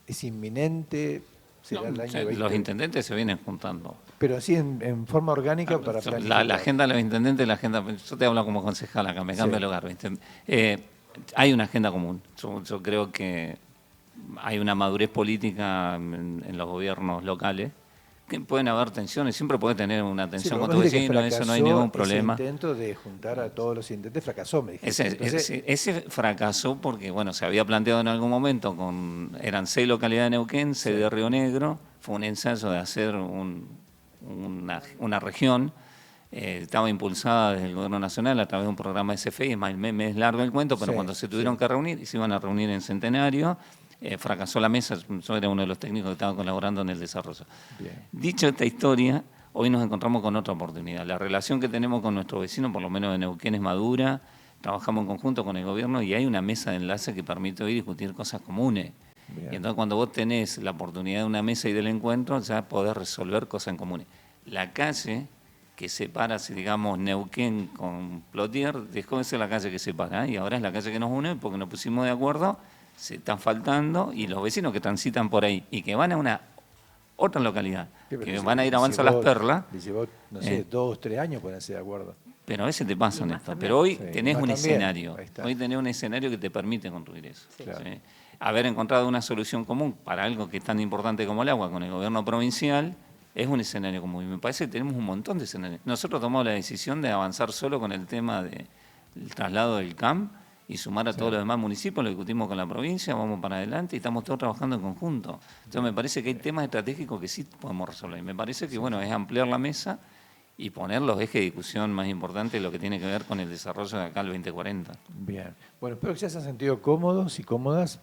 S4: ¿Es inminente? ¿Será el año 20?
S7: Los intendentes se vienen juntando.
S4: Pero así en forma orgánica para planificar.
S7: La agenda de los intendentes, yo te hablo como concejal acá, me cambio el lugar, ¿viste? Hay una agenda común. Yo creo que hay una madurez política en los gobiernos locales, que pueden haber tensiones, siempre puede tener una tensión con tu vecino, eso no hay ningún problema.
S4: Ese intento de juntar a todos los intendentes fracasó, me dijiste.
S7: Ese fracasó porque, bueno, se había planteado en algún momento, eran 6 localidades de Neuquén, 6 de Río Negro, fue un ensayo de hacer una región, estaba impulsada desde el gobierno nacional a través de un programa SFI, me es largo el cuento, pero cuando se tuvieron que reunir, y se iban a reunir en Centenario, fracasó la mesa, yo era uno de los técnicos que estaba colaborando en el desarrollo. Bien. Dicho esta historia, hoy nos encontramos con otra oportunidad. La relación que tenemos con nuestros vecinos, por lo menos de Neuquén, es madura, trabajamos en conjunto con el gobierno y hay una mesa de enlace que permite hoy discutir cosas comunes. Bien. Y entonces cuando vos tenés la oportunidad de una mesa y del encuentro, ya podés resolver cosas en comunes. La calle que separa, si digamos, Neuquén con Plotier, dejó de ser la calle que separa, y ahora es la calle que nos une porque nos pusimos de acuerdo, se están faltando, y los vecinos que transitan por ahí y que van a una otra localidad, que van a ir a Avanza Las Perlas.
S4: Dice vos, no sé, 2 o 3 años ponerse de acuerdo.
S7: Pero a veces te pasa, Néstor. Pero hoy tenés un escenario. Hoy tenés un escenario que te permite construir eso. Sí. Claro. ¿Sí? Haber encontrado una solución común para algo que es tan importante como el agua con el gobierno provincial es un escenario común. Y me parece que tenemos un montón de escenarios. Nosotros tomamos la decisión de avanzar solo con el tema del traslado del CAM y sumar a todos los demás municipios, lo discutimos con la provincia, vamos para adelante y estamos todos trabajando en conjunto. Entonces me parece que hay temas estratégicos que sí podemos resolver. Y me parece que bueno, es ampliar la mesa y poner los ejes de discusión más importantes, lo que tiene que ver con el desarrollo de acá al 2040.
S4: Bien. Bueno, espero que ya se han sentido cómodos y cómodas.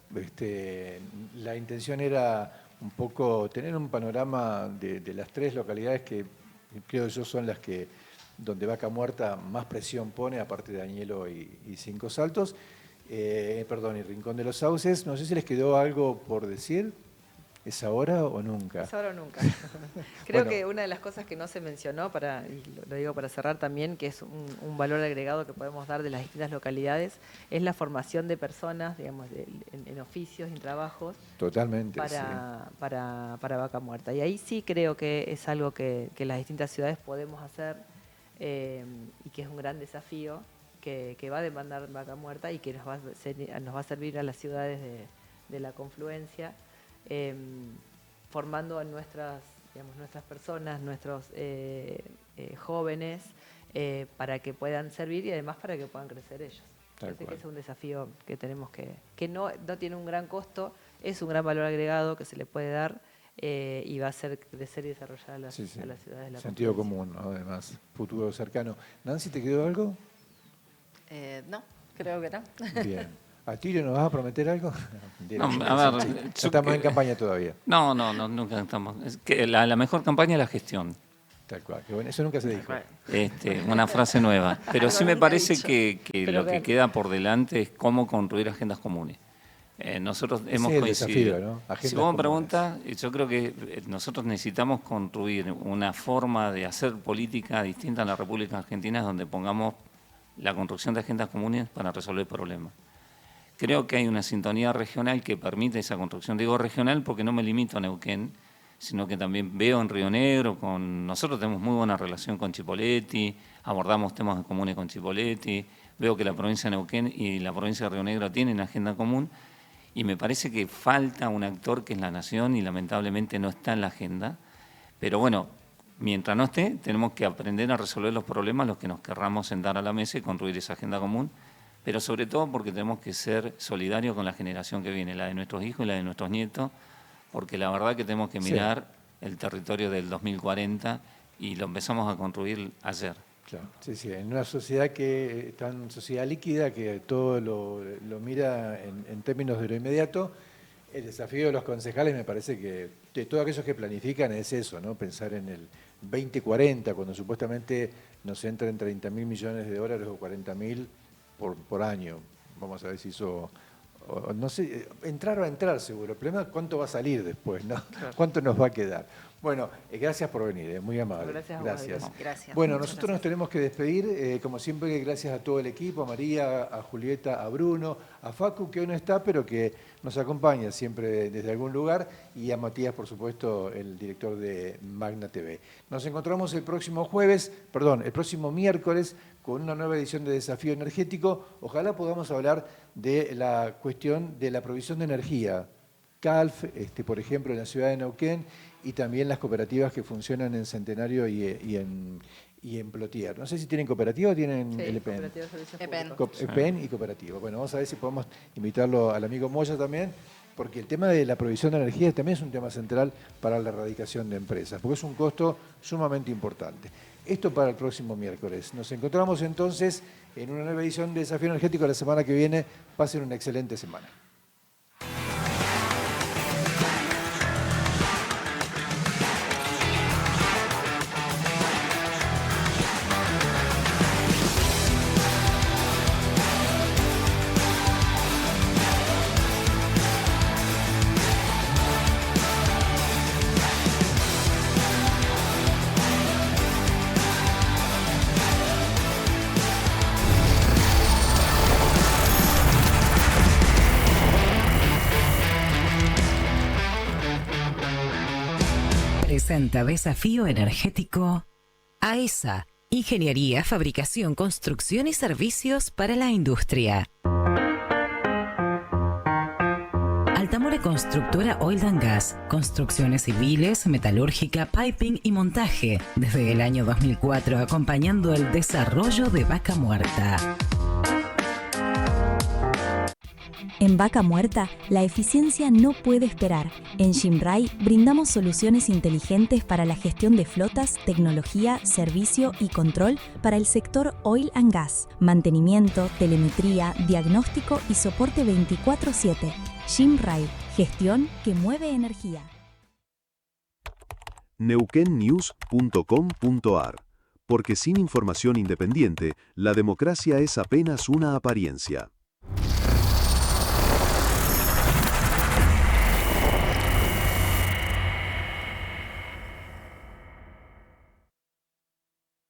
S4: La intención era un poco tener un panorama de las 3 localidades que creo yo son las que donde Vaca Muerta más presión pone, aparte de Añelo y Cinco Saltos, y Rincón de los Sauces. No sé si les quedó algo por decir. ¿Es ahora o nunca?
S6: Es ahora o nunca. Creo que una de las cosas que no se mencionó, y lo digo para cerrar también, que es un valor agregado que podemos dar de las distintas localidades, es la formación de personas, digamos, en oficios y en trabajos.
S4: Totalmente,
S6: para Vaca Muerta. Y ahí sí creo que es algo que las distintas ciudades podemos hacer y que es un gran desafío que va a demandar Vaca Muerta y que nos va a servir a las ciudades de la confluencia. Formando a nuestras personas, nuestros jóvenes, para que puedan servir y además para que puedan crecer ellos. Parece que es un desafío que tenemos que no tiene un gran costo, es un gran valor agregado que se le puede dar y va a hacer crecer y desarrollar a las ciudades de la
S4: sentido común, ¿no? Además, futuro cercano. Nancy, ¿te quedó algo?
S8: No, creo que no.
S4: Bien. ¿A Tirio nos vas a prometer algo?
S7: No, a ver,
S4: estamos en campaña todavía.
S7: No, nunca estamos. Es que la mejor campaña es la gestión.
S4: Tal cual. Que bueno, eso nunca se dijo.
S7: Una frase nueva. Pero sí me parece que lo que queda por delante es cómo construir agendas comunes. Nosotros hemos coincidido.
S4: Desafío, ¿no?
S7: Si vos me preguntas, yo creo que nosotros necesitamos construir una forma de hacer política distinta en la República Argentina donde pongamos la construcción de agendas comunes para resolver problemas. Creo que hay una sintonía regional que permite esa construcción. Digo regional porque no me limito a Neuquén, sino que también veo en Río Negro, nosotros tenemos muy buena relación con Chipoleti, abordamos temas comunes con Chipoleti, veo que la provincia de Neuquén y la provincia de Río Negro tienen agenda común, y me parece que falta un actor que es la Nación y lamentablemente no está en la agenda. Pero bueno, mientras no esté, tenemos que aprender a resolver los problemas, los que nos querramos sentar a la mesa y construir esa agenda común, pero sobre todo porque tenemos que ser solidarios con la generación que viene, la de nuestros hijos y la de nuestros nietos, porque la verdad que tenemos que mirar el territorio del 2040 y lo empezamos a construir ayer.
S4: Claro, sí, en una sociedad que tan sociedad líquida que todo lo mira en términos de lo inmediato, el desafío de los concejales me parece que de todos aquellos que planifican es eso, ¿no? Pensar en el 2040, cuando supuestamente nos entran 30.000 millones de dólares o 40.000 por año. Vamos a ver si eso, no sé, entrar va a entrar seguro. El problema es cuánto va a salir después, ¿no? Claro. ¿Cuánto nos va a quedar? Bueno, gracias por venir, muy amable.
S6: Gracias.
S4: Bueno, nosotros nos tenemos que despedir, como siempre, gracias a todo el equipo, a María, a Julieta, a Bruno, a Facu, que hoy no está, pero que nos acompaña siempre desde algún lugar, y a Matías, por supuesto, el director de Magna TV. Nos encontramos el próximo miércoles, con una nueva edición de Desafío Energético. Ojalá podamos hablar de la cuestión de la provisión de energía. CALF, por ejemplo, en la ciudad de Neuquén, y también las cooperativas que funcionan en Centenario y en Plotier. No sé si tienen cooperativa o tienen el EPEN. EPEN y cooperativa. Bueno, vamos a ver si podemos invitarlo al amigo Moya también, porque el tema de la provisión de energía también es un tema central para la erradicación de empresas, porque es un costo sumamente importante. Esto para el próximo miércoles. Nos encontramos entonces en una nueva edición de Desafío Energético la semana que viene. Pasen una excelente semana.
S1: Presenta Desafío Energético AESA, Ingeniería, Fabricación, Construcción y Servicios para la Industria. Altamore Constructora Oil and Gas, construcciones civiles, metalúrgica, piping y montaje, desde el año 2004 acompañando el desarrollo de Vaca Muerta.
S2: En Vaca Muerta, la eficiencia no puede esperar. En Shinrai brindamos soluciones inteligentes para la gestión de flotas, tecnología, servicio y control para el sector oil and gas, mantenimiento, telemetría, diagnóstico y soporte 24/7. Shinrai, gestión que mueve energía.
S3: neuquennews.com.ar. Porque sin información independiente, la democracia es apenas una apariencia.